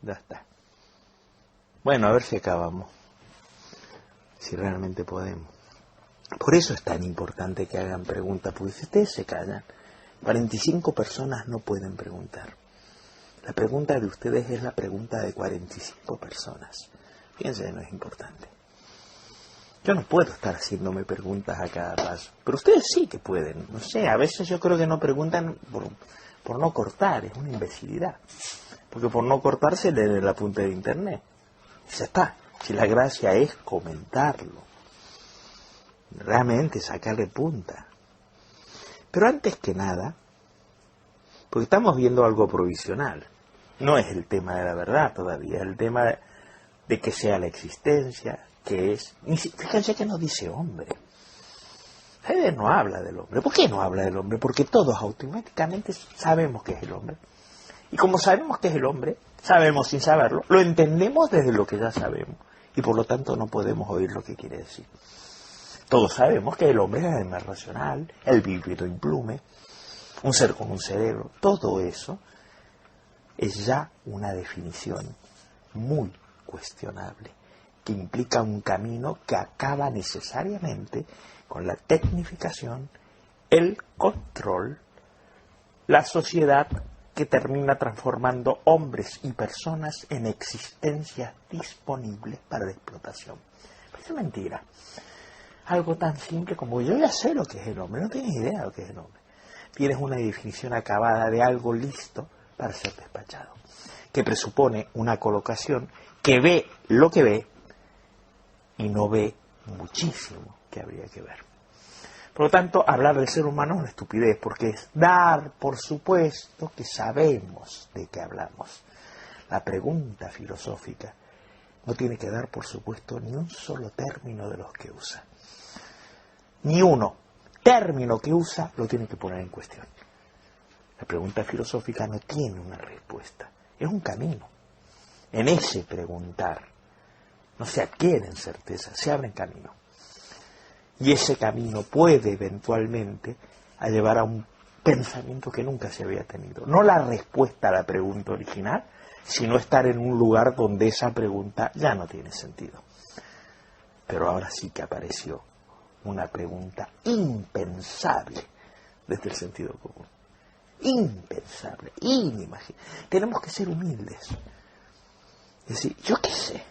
Ya está. Bueno, a ver si acabamos. Si realmente podemos. Por eso es tan importante que hagan preguntas, porque si ustedes se callan, 45 personas no pueden preguntar. La pregunta de ustedes es la pregunta de 45 personas. Fíjense, no es importante. Yo no puedo estar haciéndome preguntas a cada paso, pero ustedes sí que pueden. No sé, a veces yo creo que no preguntan por no cortar, es una imbecilidad. Porque por no cortar se lee la punta de internet. Ya está. Si la gracia es comentarlo, realmente sacarle punta. Pero antes que nada, porque estamos viendo algo provisional, no es el tema de la verdad todavía, es el tema de que sea la existencia, que es... Fíjense que no dice hombre. Heidegger no habla del hombre. ¿Por qué no habla del hombre? Porque todos automáticamente sabemos que es el hombre. Y como sabemos que es el hombre, sabemos sin saberlo, lo entendemos desde lo que ya sabemos. Y por lo tanto no podemos oír lo que quiere decir. Todos sabemos que el hombre es el animal racional, el bípedo implume, un ser con un cerebro. Todo eso es ya una definición muy cuestionable, que implica un camino que acaba necesariamente con la tecnificación, el control, la sociedad que termina transformando hombres y personas en existencias disponibles para la explotación. Pero es mentira. Algo tan simple como yo ya sé lo que es el hombre, no tienes idea de lo que es el hombre. Tienes una definición acabada de algo listo para ser despachado, que presupone una colocación que ve lo que ve y no ve muchísimo que habría que ver. Por lo tanto, hablar del ser humano es una estupidez, porque es dar por supuesto que sabemos de qué hablamos. La pregunta filosófica no tiene que dar por supuesto ni un solo término de los que usa. Ni uno término que usa lo tiene que poner en cuestión. La pregunta filosófica no tiene una respuesta, es un camino. En ese preguntar no se adquieren certezas, se abren caminos. Y ese camino puede eventualmente llevar a un pensamiento que nunca se había tenido. No la respuesta a la pregunta original, sino estar en un lugar donde esa pregunta ya no tiene sentido. Pero ahora sí que apareció una pregunta impensable desde el sentido común. Impensable, inimaginable. Tenemos que ser humildes. Es decir, yo qué sé.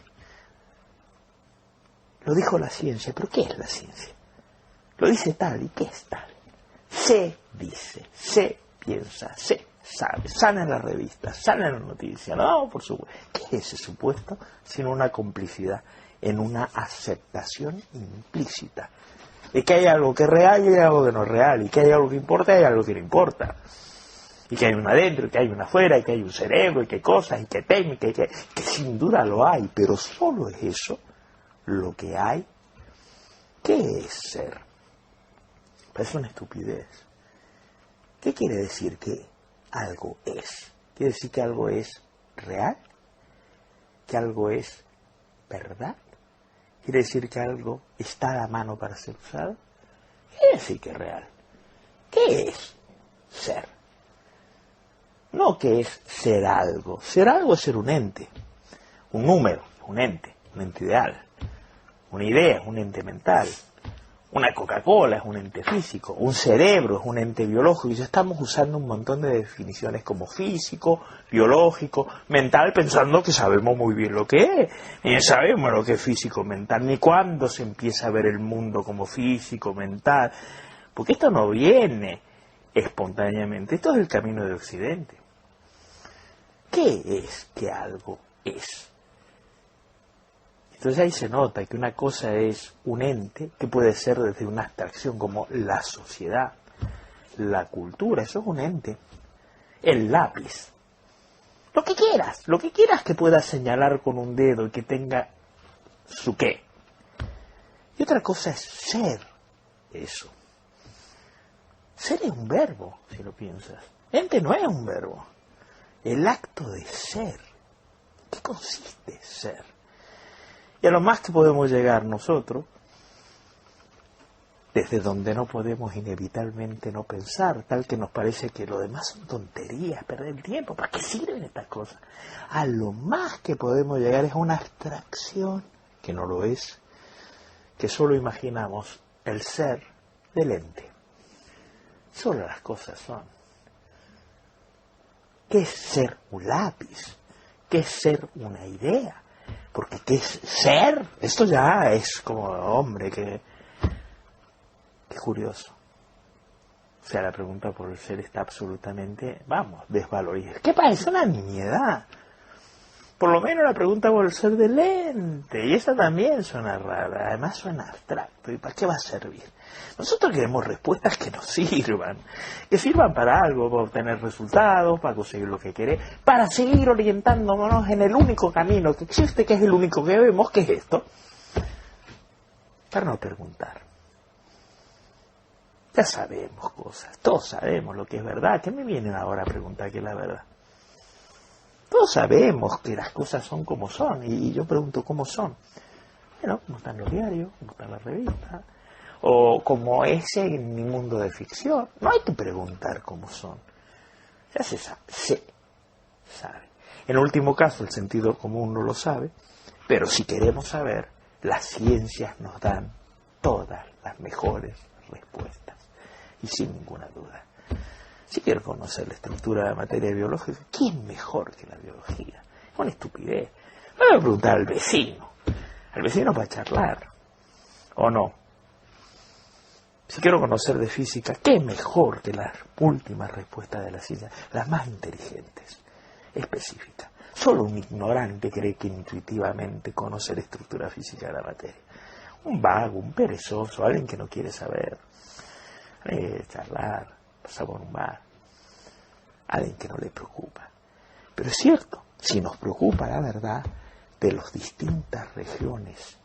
Lo dijo la ciencia, pero ¿qué es la ciencia? Lo dice tal, ¿y qué es tal? Se dice, se piensa, se sabe, sale en la revista, sale en la noticia, no, por supuesto. ¿Qué es ese supuesto? Sino una complicidad en una aceptación implícita de que hay algo que es real y hay algo que no es real, y que hay algo que importa y hay algo que no importa, y que hay una adentro, y que hay una afuera, y que hay un cerebro, y que cosas, y que técnica, y que sin duda lo hay, pero solo es eso lo que hay. ¿Qué es ser? Es una estupidez. ¿Qué quiere decir que algo es? ¿Quiere decir que algo es real? ¿Que algo es verdad? ¿Quiere decir que algo está a la mano para ser usado? ¿Quiere decir que es real? ¿Qué es ser? No que es ser algo. Ser algo es ser un ente, un número, un ente ideal, una idea, un ente mental. Una Coca-Cola es un ente físico, un cerebro es un ente biológico, y ya estamos usando un montón de definiciones como físico, biológico, mental, pensando que sabemos muy bien lo que es. Ni sabemos lo que es físico, mental, ni cuándo se empieza a ver el mundo como físico, mental, porque esto no viene espontáneamente, esto es el camino de Occidente. ¿Qué es que algo es? Entonces ahí se nota que una cosa es un ente, que puede ser desde una abstracción como la sociedad, la cultura, eso es un ente. El lápiz. Lo que quieras que puedas señalar con un dedo y que tenga su qué. Y otra cosa es ser eso. Ser es un verbo, si lo piensas. Ente no es un verbo. El acto de ser. ¿Qué consiste ser? Y a lo más que podemos llegar nosotros desde donde no podemos inevitablemente no pensar, tal que nos parece que lo demás son tonterías, perder el tiempo, ¿para qué sirven estas cosas? A lo más que podemos llegar es a una abstracción, que no lo es, que solo imaginamos el ser del ente. Solo las cosas son. ¿Qué es ser un lápiz? ¿Qué es ser una idea? Porque ¿qué es ser? Esto ya es como, hombre, qué curioso. O sea, la pregunta por el ser está absolutamente, desvalorizada. ¿Qué pasa? Es una nimiedad. Por lo menos la pregunta por el ser del ente. Y esa también suena rara. Además suena abstracto. ¿Y para qué va a servir? Nosotros queremos respuestas que nos sirvan. Que sirvan para algo, para obtener resultados, para conseguir lo que queremos, para seguir orientándonos en el único camino que existe, que es el único que vemos, que es esto. Para no preguntar. Ya sabemos cosas. Todos sabemos lo que es verdad. ¿Qué me vienen ahora a preguntar qué es la verdad? Todos sabemos que las cosas son como son, y yo pregunto cómo son. Bueno, como están los diarios, como están las revistas, o como es en mi mundo de ficción. No hay que preguntar cómo son. Ya se sabe. En último caso, el sentido común no lo sabe, pero si queremos saber, las ciencias nos dan todas las mejores respuestas, y sin ninguna duda. Si quiero conocer la estructura de la materia biológica, ¿qué es mejor que la biología? Es una estupidez. No le voy a preguntar al vecino para charlar, ¿o no? Si quiero conocer de física, ¿qué es mejor que las últimas respuestas de la ciencia? Las más inteligentes, específicas. Solo un ignorante cree que intuitivamente conoce la estructura física de la materia. Un vago, un perezoso, alguien que no quiere saber, charlar, pasar por un bar, alguien que no le preocupa. Pero es cierto, si nos preocupa la verdad de las distintas regiones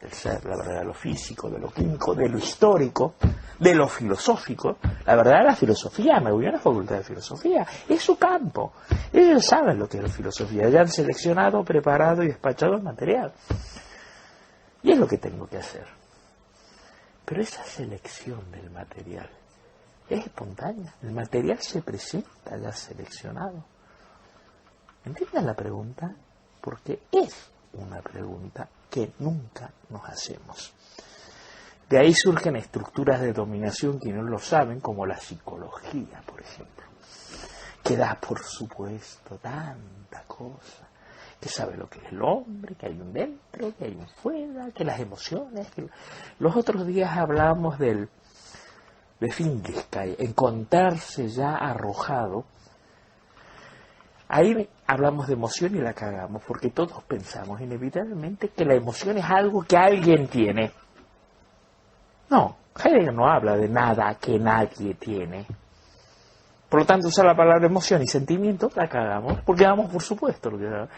del ser, la verdad de lo físico, de lo químico, de lo histórico, de lo filosófico, la verdad de la filosofía, me voy a la facultad de filosofía, es su campo. Ellos saben lo que es la filosofía, ya han seleccionado, preparado y despachado el material. Y es lo que tengo que hacer. Pero esa selección del material es espontánea. El material se presenta ya seleccionado. ¿Entienden la pregunta? Porque es una pregunta que nunca nos hacemos. De ahí surgen estructuras de dominación que no lo saben, como la psicología, por ejemplo, que da por supuesto tanta cosa, que sabe lo que es el hombre, que hay un dentro, que hay un fuera, que las emociones. Los otros días hablamos de Finkelstein, encontrarse ya arrojado. Ahí hablamos de emoción y la cagamos, porque todos pensamos inevitablemente que la emoción es algo que alguien tiene. No, Heidegger no habla de nada que nadie tiene. Por lo tanto, usar la palabra emoción y sentimiento, la cagamos, porque damos por supuesto lo que no.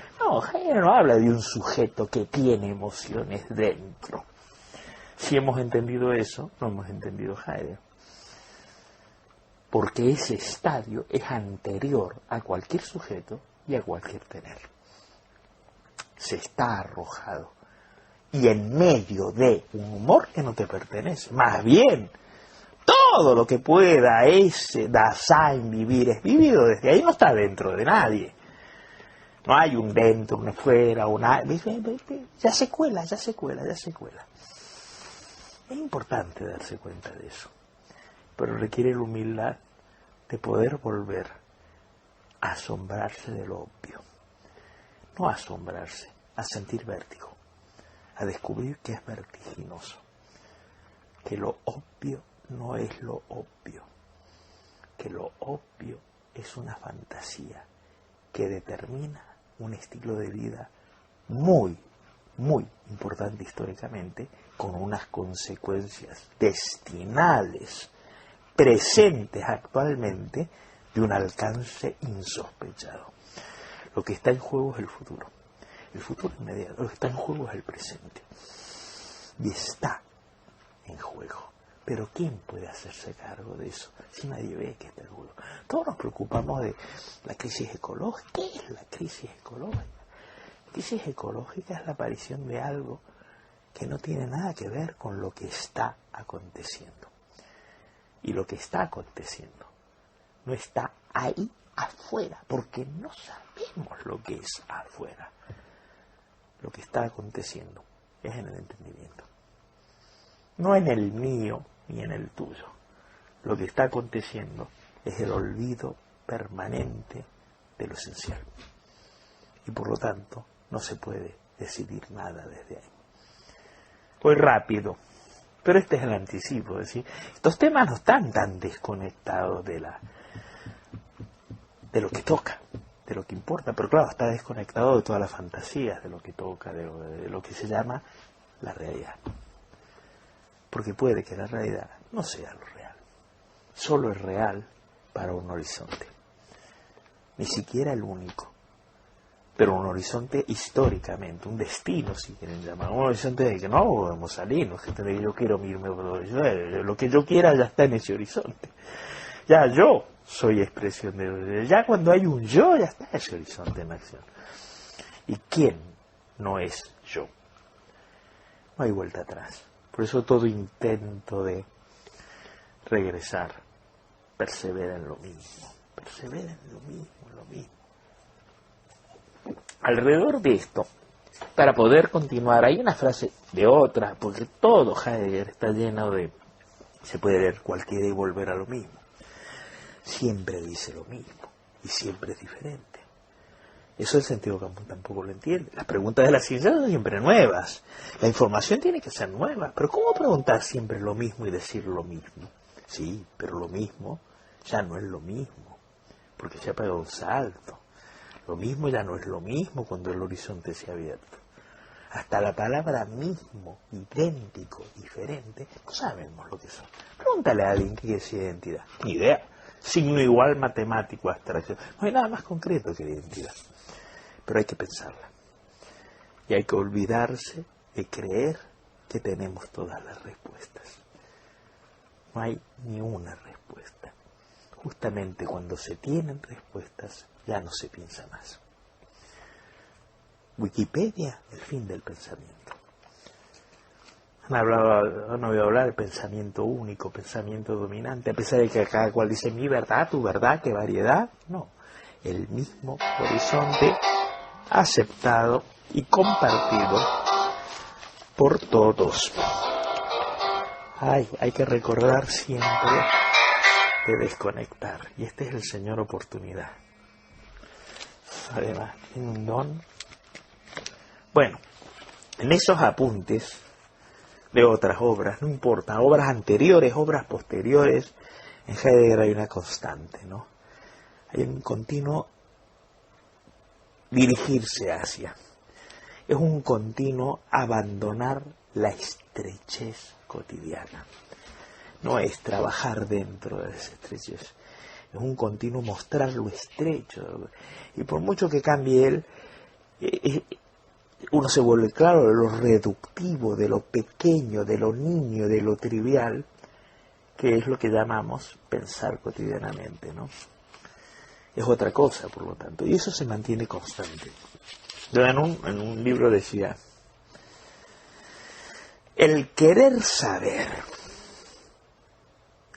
Heidegger no habla de un sujeto que tiene emociones dentro. Si hemos entendido eso, no hemos entendido Heidegger. Porque ese estadio es anterior a cualquier sujeto y a cualquier tener. Se está arrojado. Y en medio de un humor que no te pertenece. Más bien, todo lo que pueda ese Dasein vivir es vivido desde ahí, no está dentro de nadie. No hay un dentro, un fuera, ya se cuela. Es importante darse cuenta de eso. Pero requiere la humildad de poder volver a asombrarse de lo obvio. No asombrarse, a sentir vértigo, a descubrir que es vertiginoso, que lo obvio no es lo obvio, que lo obvio es una fantasía que determina un estilo de vida muy, muy importante históricamente, con unas consecuencias destinales presentes actualmente de un alcance insospechado. Lo que está en juego es el futuro inmediato, lo que está en juego es el presente, y está en juego. Pero ¿quién puede hacerse cargo de eso si nadie ve que está en juego? Todos nos preocupamos de la crisis ecológica. ¿Qué es la crisis ecológica? La crisis ecológica es la aparición de algo que no tiene nada que ver con lo que está aconteciendo. Y lo que está aconteciendo no está ahí afuera, porque no sabemos lo que es afuera. Lo que está aconteciendo es en el entendimiento. No en el mío ni en el tuyo. Lo que está aconteciendo es el olvido permanente de lo esencial. Y por lo tanto, no se puede decidir nada desde ahí. Voy rápido, pero este es el anticipo. Es decir, estos temas no están tan desconectados de lo que toca, de lo que importa, pero claro, está desconectado de todas las fantasías, de lo que toca, de lo que se llama la realidad. Porque puede que la realidad no sea lo real. Solo es real para un horizonte. Ni siquiera el único. Pero un horizonte históricamente, un destino, si quieren llamar. Un horizonte de que no podemos salir, no es que yo quiero irme por lo que yo quiera ya está en ese horizonte. Ya yo soy expresión de... Ya cuando hay un yo, ya está ese horizonte en acción. ¿Y quién no es yo? No hay vuelta atrás. Por eso todo intento de regresar persevera en lo mismo. Persevera en lo mismo, en lo mismo. Alrededor de esto, para poder continuar, hay una frase de otra, porque todo Heidegger está lleno de... Se puede leer cualquiera y volver a lo mismo. Siempre dice lo mismo y siempre es diferente. Eso el sentido común tampoco lo entiende. Las preguntas de la ciencia son siempre nuevas. La información tiene que ser nueva. Pero ¿cómo preguntar siempre lo mismo y decir lo mismo? Sí, pero lo mismo ya no es lo mismo, porque se ha pegado un salto. Lo mismo ya no es lo mismo cuando el horizonte se ha abierto. Hasta la palabra mismo, idéntico, diferente, no sabemos lo que son. Pregúntale a alguien qué es identidad. Ni idea. Signo igual, matemático, abstracción. No hay nada más concreto que identidad. Pero hay que pensarla. Y hay que olvidarse de creer que tenemos todas las respuestas. No hay ni una respuesta. Justamente cuando se tienen respuestas, ya no se piensa más. Wikipedia, el fin del pensamiento. Han oído hablar del pensamiento único, pensamiento dominante, a pesar de que cada cual dice mi verdad, tu verdad, qué variedad. No, el mismo horizonte aceptado y compartido por todos. Hay que recordar siempre de desconectar. Y este es el Señor oportunidad. Además, tiene un don. Bueno, en esos apuntes de otras obras, no importa, obras anteriores, obras posteriores, en Heidegger hay una constante, ¿no? Hay un continuo dirigirse hacia. Es un continuo abandonar la estrechez cotidiana. No es trabajar dentro de esa estrechez. Es un continuo mostrar lo estrecho. Y por mucho que cambie él, uno se vuelve claro de lo reductivo, de lo pequeño, de lo niño, de lo trivial, que es lo que llamamos pensar cotidianamente, ¿no? Es otra cosa, por lo tanto, y eso se mantiene constante. Yo en un libro decía, el querer saber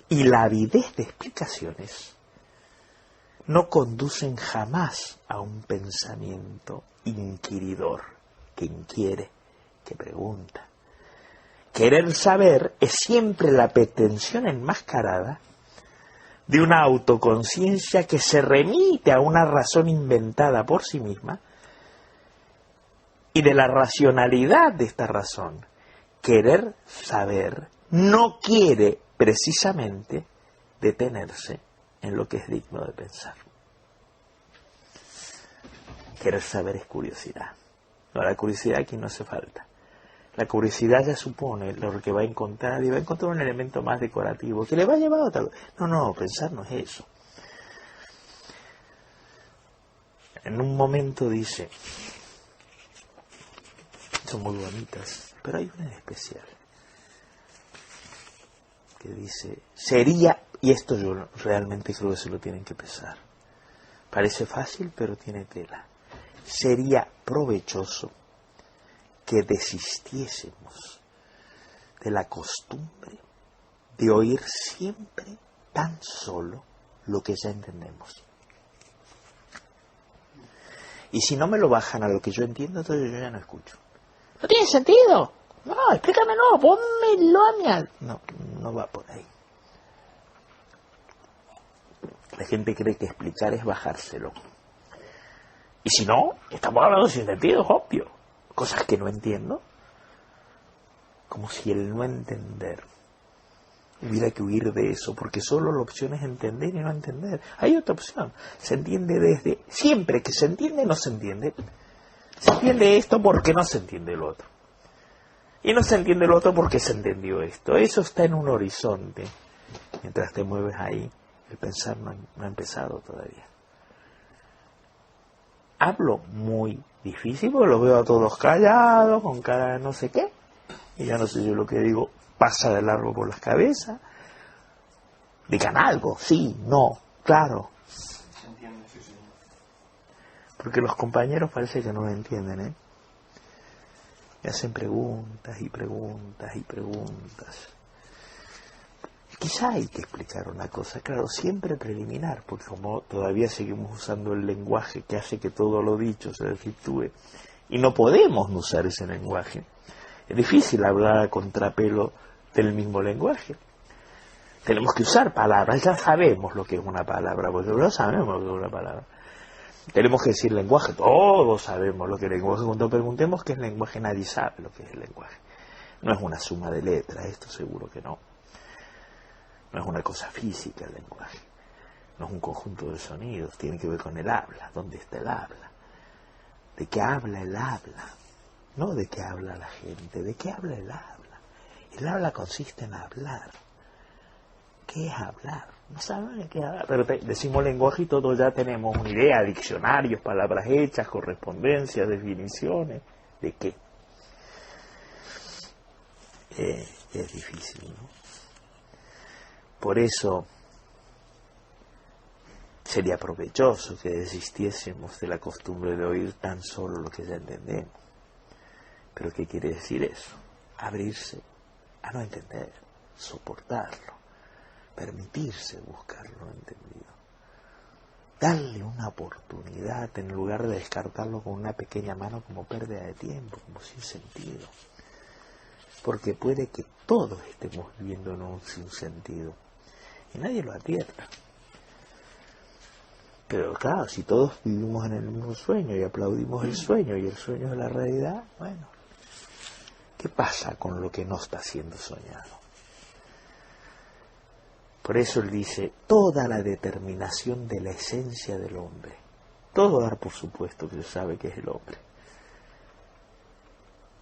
y la avidez de explicaciones no conducen jamás a un pensamiento inquiridor, que inquiere, que pregunta. Querer saber es siempre la pretensión enmascarada de una autoconciencia que se remite a una razón inventada por sí misma y de la racionalidad de esta razón. Querer saber no quiere precisamente detenerse en lo que es digno de pensar. Querer saber es curiosidad. No, la curiosidad aquí no hace falta. La curiosidad ya supone lo que va a encontrar, y va a encontrar un elemento más decorativo que le va a llevar a otra cosa. No, pensar no es eso. En un momento dice, son muy bonitas, pero hay una en especial que dice, sería, y esto yo realmente creo que se lo tienen que pensar, parece fácil pero tiene tela, sería provechoso que desistiésemos de la costumbre de oír siempre tan solo lo que ya entendemos. Y si no me lo bajan a lo que yo entiendo, entonces yo ya no escucho. No tiene sentido. No, explícamelo, pónmelo a mi alma. No, no va por ahí. La gente cree que explicar es bajárselo. Y si no, estamos hablando sin sentido, es obvio. Cosas que no entiendo. Como si el no entender hubiera que huir de eso, porque solo la opción es entender y no entender. Hay otra opción. Se entiende desde... Siempre que se entiende, no se entiende. Se entiende esto porque no se entiende el otro. Y no se entiende el otro porque se entendió esto. Eso está en un horizonte. Mientras te mueves ahí, el pensar no ha empezado todavía. Hablo muy difícil porque los veo a todos callados, con cara de no sé qué. Y ya no sé yo lo que digo, pasa de largo por las cabezas. Digan algo, sí, no, claro. Se entiende, sí, señor. Porque los compañeros parece que no lo entienden, ¿eh? Y hacen preguntas y preguntas y preguntas. Quizá hay que explicar una cosa, claro, siempre preliminar, porque como todavía seguimos usando el lenguaje que hace que todo lo dicho se desvirtúe, y no podemos no usar ese lenguaje. Es difícil hablar a contrapelo del mismo lenguaje. Tenemos que usar palabras, ya sabemos lo que es una palabra, porque no sabemos lo que es una palabra. Tenemos que decir lenguaje, todos sabemos lo que es lenguaje. Cuando preguntemos qué es lenguaje, nadie sabe lo que es el lenguaje. No es una suma de letras, esto seguro que no. No es una cosa física el lenguaje. No es un conjunto de sonidos, tiene que ver con el habla. ¿Dónde está el habla? ¿De qué habla el habla? No de qué habla la gente, ¿de qué habla el habla? El habla consiste en hablar. ¿Qué es hablar? No saben de qué hablar, pero decimos lenguaje y todos ya tenemos una idea, diccionarios, palabras hechas, correspondencias, definiciones. ¿De qué? Es difícil, ¿no? Por eso sería provechoso que desistiésemos de la costumbre de oír tan solo lo que ya entendemos. ¿Pero qué quiere decir eso? Abrirse a no entender, soportarlo, permitirse buscar lo entendido. Darle una oportunidad en lugar de descartarlo con una pequeña mano como pérdida de tiempo, como sin sentido. Porque puede que todos estemos viviendo en un sinsentido y nadie lo advierta. Pero claro, si todos vivimos en el mismo sueño y aplaudimos el sueño y el sueño es la realidad, bueno, ¿qué pasa con lo que no está siendo soñado? Por eso él dice, toda la determinación de la esencia del hombre, todo dar por supuesto que se sabe que es el hombre,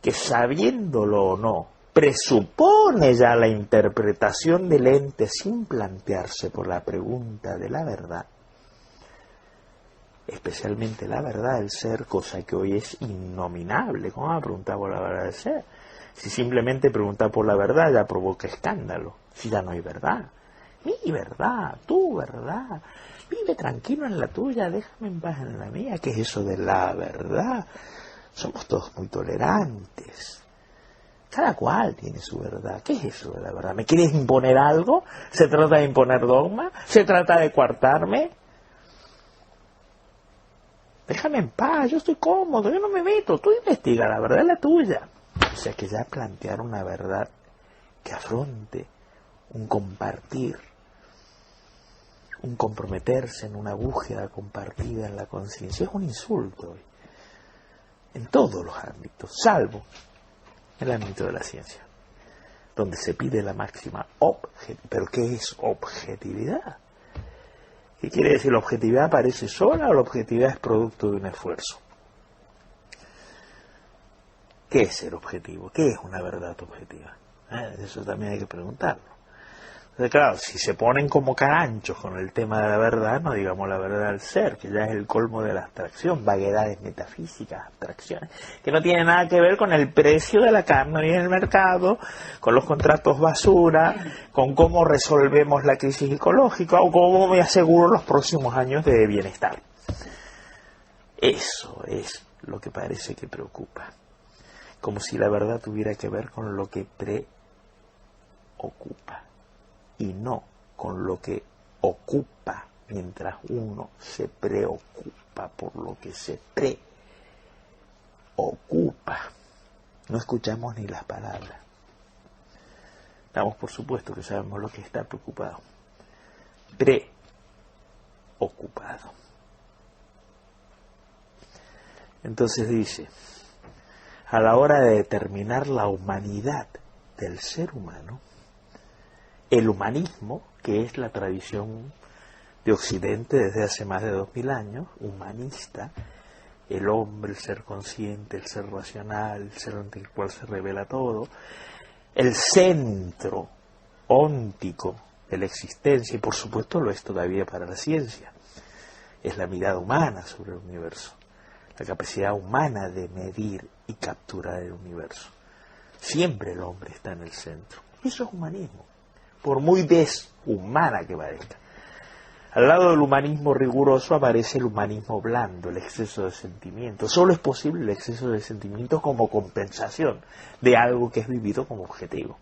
que sabiéndolo o no, presupone ya la interpretación del ente sin plantearse por la pregunta de la verdad, especialmente la verdad del ser, cosa que hoy es innominable. ¿Cómo va a preguntar por la verdad del ser? Si simplemente preguntar por la verdad ya provoca escándalo, si ya no hay verdad. Mi verdad, tu verdad, vive tranquilo en la tuya, déjame en paz en la mía. ¿Qué es eso de la verdad? Somos todos muy tolerantes. Cada cual tiene su verdad. ¿Qué es eso de la verdad? ¿Me quieres imponer algo? ¿Se trata de imponer dogma? ¿Se trata de coartarme? Déjame en paz, yo estoy cómodo, yo no me meto, tú investiga, la verdad es la tuya. O sea que ya plantear una verdad que afronte un compartir, un comprometerse en una búsqueda compartida en la conciencia, es un insulto hoy, en todos los ámbitos, salvo en el ámbito de la ciencia, donde se pide la máxima objetividad. ¿Pero qué es objetividad? ¿Qué quiere decir? ¿La objetividad aparece sola o la objetividad es producto de un esfuerzo? ¿Qué es ser objetivo? ¿Qué es una verdad objetiva? Eso también hay que preguntarlo. Entonces, claro, si se ponen como caranchos con el tema de la verdad, no digamos la verdad del ser, que ya es el colmo de la abstracción, vaguedades metafísicas, abstracciones, que no tienen nada que ver con el precio de la carne hoy en el mercado, con los contratos basura, con cómo resolvemos la crisis ecológica o cómo me aseguro los próximos años de bienestar. Eso es lo que parece que preocupa. como si la verdad tuviera que ver con lo que preocupa y no con lo que ocupa mientras uno se preocupa por lo que se preocupa. No escuchamos ni las palabras. Damos por supuesto que sabemos lo que está preocupado. Preocupado. Entonces dice, a la hora de determinar la humanidad del ser humano, el humanismo, que es la tradición de Occidente desde hace más de 2000 años, humanista, el hombre, el ser consciente, el ser racional, el ser ante el cual se revela todo, el centro óntico de la existencia, y por supuesto lo es todavía para la ciencia, es la mirada humana sobre el universo, la capacidad humana de medir y capturar el universo. Siempre el hombre está en el centro. Eso es humanismo, por muy deshumana que parezca. Al lado del humanismo riguroso aparece el humanismo blando, el exceso de sentimientos. Solo es posible el exceso de sentimientos como compensación de algo que es vivido como objetivo.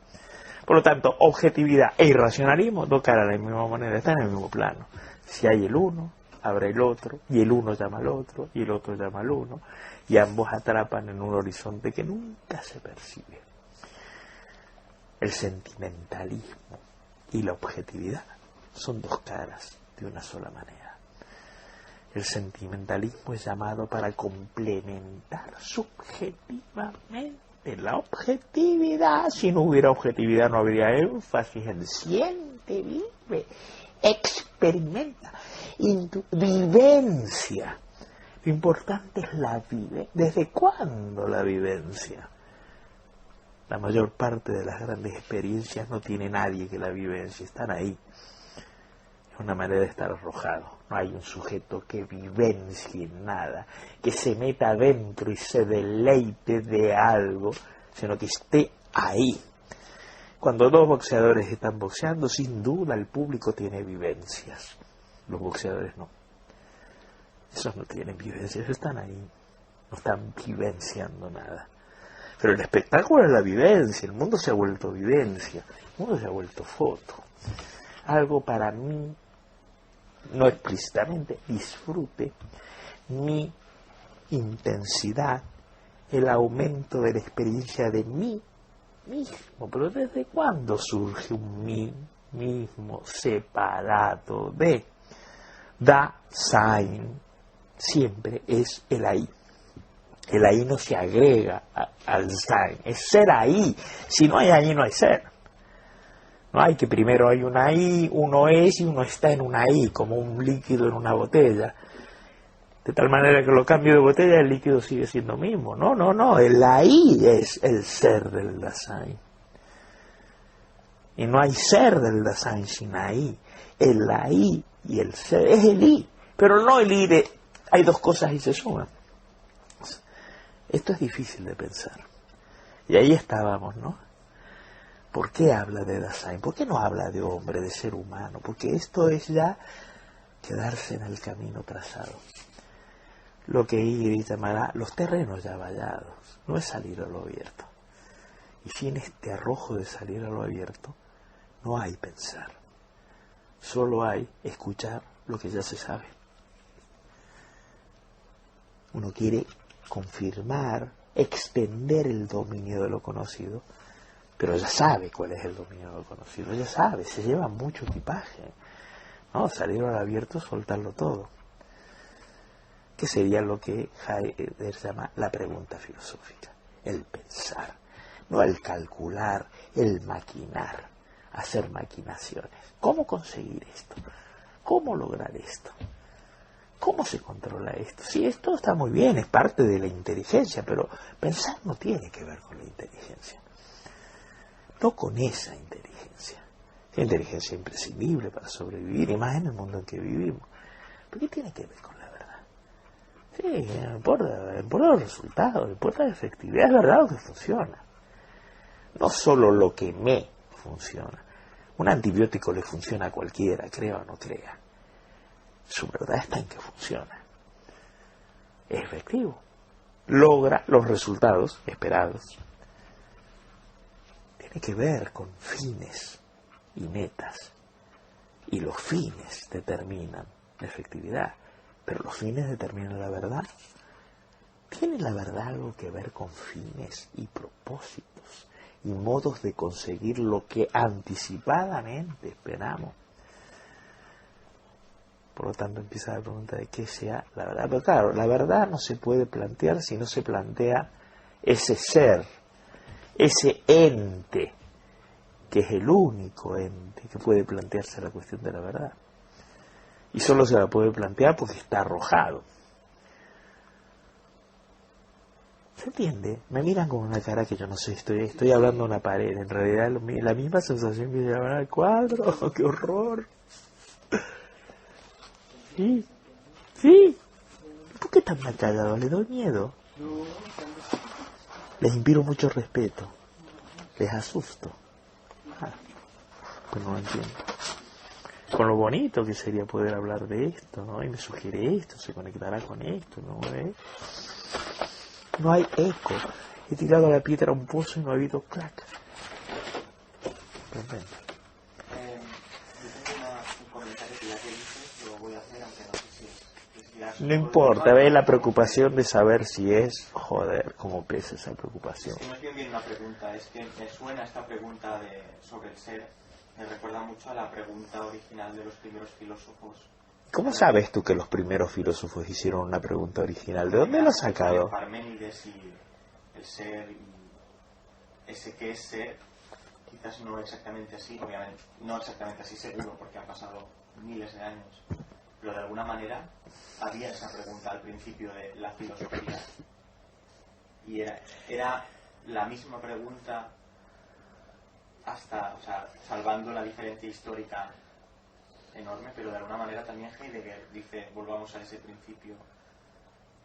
Por lo tanto, objetividad e irracionalismo tocan a la misma manera, están en el mismo plano. Si hay el uno, habrá el otro, y el uno llama al otro, y el otro llama al uno, y ambos atrapan en un horizonte que nunca se percibe. El sentimentalismo y la objetividad son dos caras de una sola manera. El sentimentalismo es llamado para complementar subjetivamente la objetividad. Si no hubiera objetividad no habría énfasis en siente, vive, experimenta, vivencia. Lo importante es la vivencia. ¿Desde cuándo la vivencia? La mayor parte de las grandes experiencias no tiene nadie que la vivencie, están ahí. Es una manera de estar arrojado. No hay un sujeto que vivencie nada, que se meta adentro y se deleite de algo, sino que esté ahí. Cuando dos boxeadores están boxeando, sin duda el público tiene vivencias. Los boxeadores no. Esos no tienen vivencias, están ahí. No están vivenciando nada. Pero el espectáculo es la vivencia, el mundo se ha vuelto vivencia, el mundo se ha vuelto foto. Algo para mí, no explícitamente, disfrute, mi intensidad, el aumento de la experiencia de mí mismo. Pero ¿desde cuándo surge un mí mismo separado de Dasein? Siempre es el ahí. El ahí no se agrega al sein, es ser ahí. Si no hay ahí, no hay ser. No hay que primero hay un ahí, uno es y uno está en un ahí, como un líquido en una botella. De tal manera que lo cambio de botella, el líquido sigue siendo mismo. No, el ahí es el ser del Dasein. Y no hay ser del Dasein sin ahí. El ahí y el ser es el I, pero no el I de hay dos cosas y se suman. Esto es difícil de pensar. Y ahí estábamos, ¿no? ¿Por qué habla de Dasein? ¿Por qué no habla de hombre, de ser humano? Porque esto es ya quedarse en el camino trazado. Lo que Iris llamará los terrenos ya vallados. No es salir a lo abierto. Y sin este arrojo de salir a lo abierto, no hay pensar. Solo hay escuchar lo que ya se sabe. Uno quiere confirmar, extender el dominio de lo conocido, pero ya sabe cuál es el dominio de lo conocido, ya sabe, se lleva mucho equipaje, ¿no? Salir al abierto, soltarlo todo, que sería lo que Heidegger llama la pregunta filosófica, el pensar, no el calcular, el maquinar, hacer maquinaciones. ¿Cómo conseguir esto? ¿Cómo lograr esto? ¿Cómo se controla esto? Sí, esto está muy bien, es parte de la inteligencia, pero pensar no tiene que ver con la inteligencia. No con esa inteligencia. Es inteligencia imprescindible para sobrevivir, y más en el mundo en que vivimos. ¿Pero qué tiene que ver con la verdad? Sí, no importa los resultados, no importa la efectividad, es verdad lo que funciona. No solo lo que me funciona. Un antibiótico le funciona a cualquiera, crea o no crea. Su verdad está en que funciona. Es efectivo. logra los resultados esperados. Tiene que ver con fines y metas. Y los fines determinan la efectividad. Pero los fines determinan la verdad. ¿Tiene la verdad algo que ver con fines y propósitos y modos de conseguir lo que anticipadamente esperamos? Por lo tanto, empieza la pregunta de qué sea la verdad. Pero claro, la verdad no se puede plantear si no se plantea ese ser, ese ente, que es el único ente que puede plantearse la cuestión de la verdad. Y solo se la puede plantear porque está arrojado. ¿Se entiende? Me miran con una cara que yo no sé, estoy hablando a una pared. En realidad la misma sensación que llevan al cuadro. ¡Qué horror! Sí, sí. ¿Por qué están mal callados? ¿Les doy miedo? Les inspiro mucho respeto. Les asusto. Pues no lo entiendo. Con lo bonito que sería poder hablar de esto, ¿no? Y me sugiere esto, se conectará con esto, ¿no? No hay eco. He tirado la piedra a un pozo y no ha habido clac. Perfecto. Yo tengo un comentario que ya que dices, lo voy a hacer, aunque no sé si es No importa, ve la preocupación de saber si es, joder, cómo pesa esa preocupación. Es que no es bien una pregunta, es que me suena esta pregunta sobre el ser, me recuerda mucho a la pregunta original de los primeros filósofos. ¿Cómo sabes tú que los primeros filósofos hicieron una pregunta original? ¿De dónde lo has sacado? Parménides y el ser y ese que es ser, quizás no exactamente así, obviamente, no exactamente así seguro porque han pasado miles de años, pero de alguna manera había esa pregunta al principio de la filosofía y era la misma pregunta hasta, o sea, salvando la diferencia histórica enorme, pero de alguna manera también Heidegger dice, volvamos a ese principio.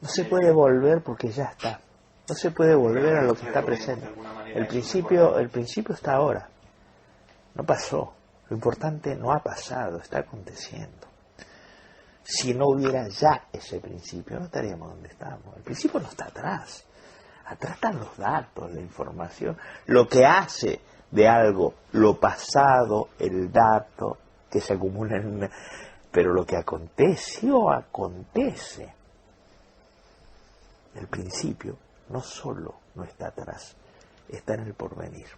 No se puede volver porque ya está. No se puede volver a lo que está presente. El principio está ahora. No pasó. Lo importante no ha pasado, está aconteciendo. Si no hubiera ya ese principio, no estaríamos donde estamos. El principio no está atrás. Atrás están los datos, la información, lo que hace de algo, lo pasado, el dato que se acumula en una... Pero lo que aconteció, acontece. El principio no solo no está atrás, está en el porvenir,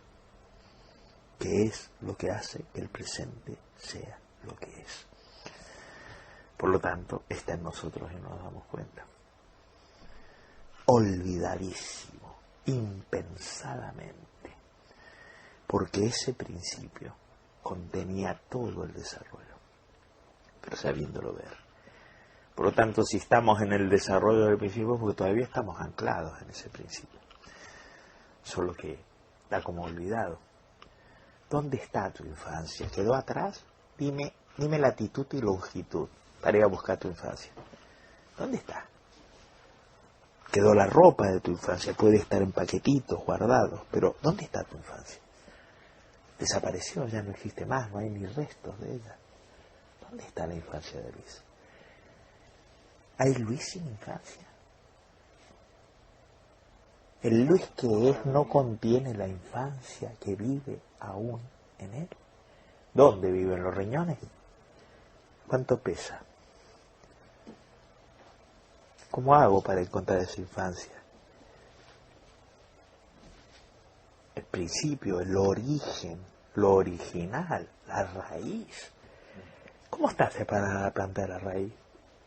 que es lo que hace que el presente sea lo que es. Por lo tanto, está en nosotros y no nos damos cuenta. Olvidadísimo, impensadamente, porque ese principio contenía todo el desarrollo, pero sabiéndolo ver. Por lo tanto, si estamos en el desarrollo del principio, porque todavía estamos anclados en ese principio, solo que está como olvidado. ¿Dónde está tu infancia? ¿Quedó atrás? Dime latitud y longitud para ir a buscar tu infancia. ¿Dónde está? Quedó la ropa de tu infancia, puede estar en paquetitos guardados, pero ¿dónde está tu infancia? Desapareció, ya no existe más, no hay ni restos de ella. ¿Dónde está la infancia de Luis? ¿Hay Luis sin infancia? ¿El Luis que es no contiene la infancia que vive aún en él? ¿Dónde viven los riñones? ¿Cuánto pesa? ¿Cómo hago para encontrar esa infancia? El principio, el origen, lo original, la raíz. ¿Cómo está separada la planta de la raíz?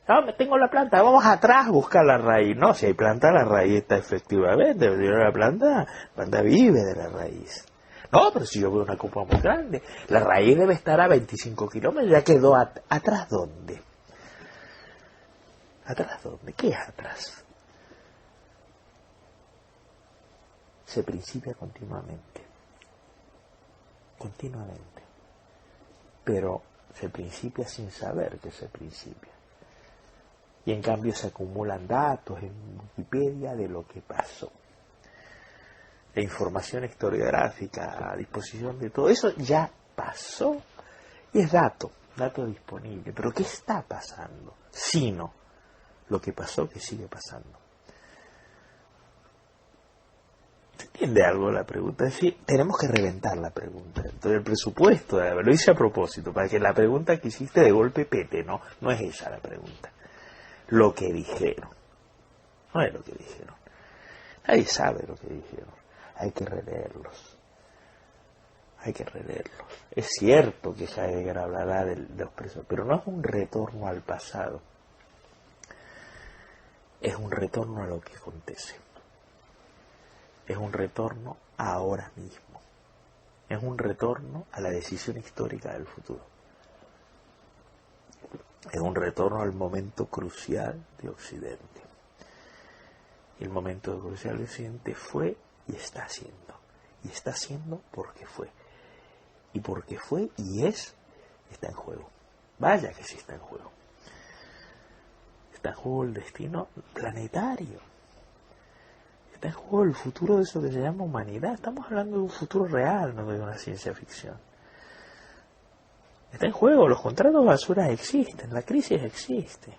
No, tengo la planta, vamos atrás a buscar la raíz. No, si hay planta, la raíz está efectivamente. La planta vive de la raíz. No, pero si yo veo una copa muy grande, la raíz debe estar a 25 kilómetros, ya quedó atrás. ¿Dónde? ¿Atrás dónde? ¿Qué es atrás? Se principia continuamente. Continuamente. Pero se principia sin saber que se principia. Y en cambio se acumulan datos en Wikipedia de lo que pasó. La información historiográfica a disposición de todo eso ya pasó y es dato disponible. Pero ¿qué está pasando? Sino lo que pasó que sigue pasando. entiende algo la pregunta. Es decir, tenemos que reventar la pregunta. Entonces el presupuesto, lo hice a propósito, para que la pregunta que hiciste de golpe pete, no es esa la pregunta. Lo que dijeron. No es lo que dijeron. Nadie sabe lo que dijeron. Hay que releerlos. Hay que releerlos. Es cierto que Heidegger hablará de los presos, pero no es un retorno al pasado. Es un retorno a lo que acontece. Es un retorno a ahora mismo. Es un retorno a la decisión histórica del futuro. Es un retorno al momento crucial de Occidente. Y el momento crucial de Occidente fue y está siendo. Y está siendo porque fue. Y porque fue y es, está en juego. Vaya que sí está en juego. Está en juego el destino planetario. Está en juego el futuro de eso que se llama humanidad. Estamos hablando de un futuro real, no de una ciencia ficción. Está en juego, los contratos basura existen, la crisis existe.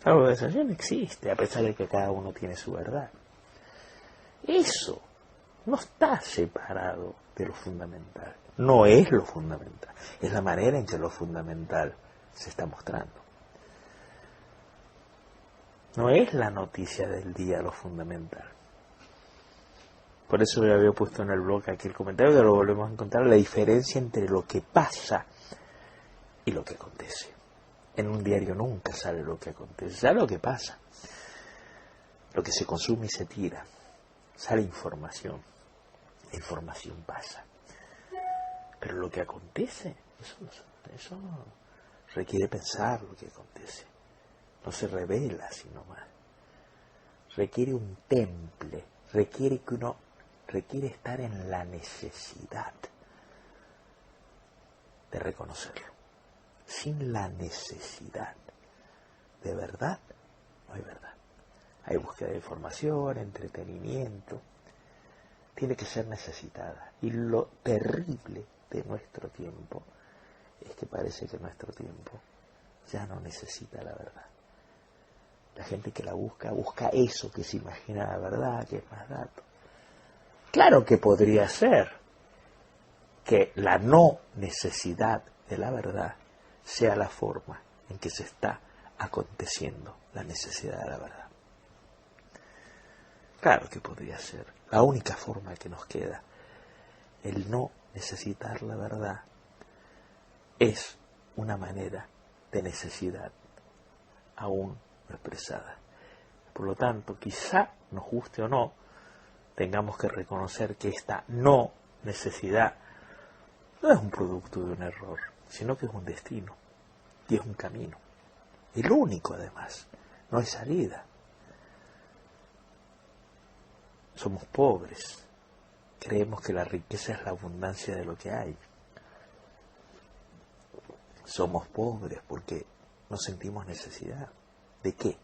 La globalización existe, a pesar de que cada uno tiene su verdad. Eso no está separado de lo fundamental. No es lo fundamental. Es la manera en que lo fundamental se está mostrando. No es la noticia del día lo fundamental. Por eso le había puesto en el blog aquí el comentario, que lo volvemos a encontrar, la diferencia entre lo que pasa y lo que acontece. En un diario nunca sale lo que acontece, sale lo que pasa. Lo que se consume y se tira. Sale información. La información pasa. Pero lo que acontece, eso requiere pensar lo que acontece. No se revela sino más. Requiere un temple, requiere estar en la necesidad de reconocerlo. Sin la necesidad de verdad, no hay verdad. Hay búsqueda de información, entretenimiento. Tiene que ser necesitada. Y lo terrible de nuestro tiempo es que parece que nuestro tiempo ya no necesita la verdad. La gente que la busca eso que se imagina la verdad, que es más dato. Claro que podría ser que la no necesidad de la verdad sea la forma en que se está aconteciendo la necesidad de la verdad. Claro que podría ser. La única forma que nos queda, el no necesitar la verdad, es una manera de necesidad aún no expresada. Por lo tanto, quizá nos guste o no, tengamos que reconocer que esta no necesidad no es un producto de un error, sino que es un destino y es un camino. El único, además, no hay salida. Somos pobres. Creemos que la riqueza es la abundancia de lo que hay. Somos pobres porque no sentimos necesidad. ¿De qué?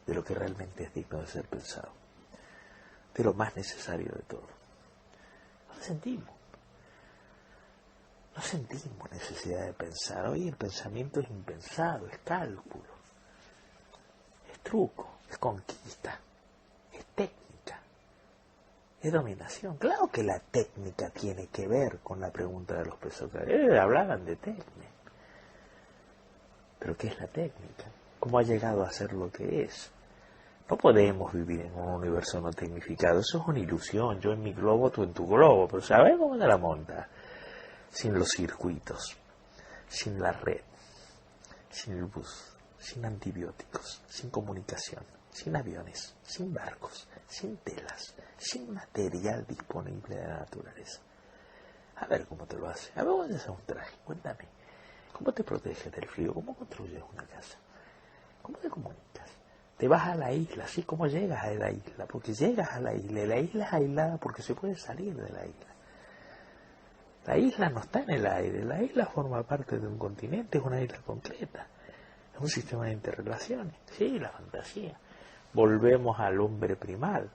De lo que realmente es digno de ser pensado. De lo más necesario de todo. No lo sentimos. No sentimos necesidad de pensar. Hoy el pensamiento es impensado, es cálculo, es truco, es conquista, es técnica, es dominación. Claro que la técnica tiene que ver con la pregunta de los pesocadores. Hablaban de técnica. ¿Pero qué es la técnica? ¿Cómo ha llegado a ser lo que es? No podemos vivir en un universo no tecnificado. Eso es una ilusión. Yo en mi globo, tú en tu globo. Pero ¿sabes cómo te la montas? Sin los circuitos, sin la red, sin el bus, sin antibióticos, sin comunicación, sin aviones, sin barcos, sin telas, sin material disponible de la naturaleza. A ver cómo te lo hace. A ver cómo te haces un traje. Cuéntame. ¿Cómo te proteges del frío? ¿Cómo construyes una casa? ¿Cómo te comunicas? Te vas a la isla, ¿sí? ¿Cómo llegas a la isla? Porque llegas a la isla. Y la isla es aislada porque se puede salir de la isla. La isla no está en el aire. La isla forma parte de un continente, es una isla concreta. Es un sistema de interrelaciones. Sí, la fantasía. Volvemos al hombre primal.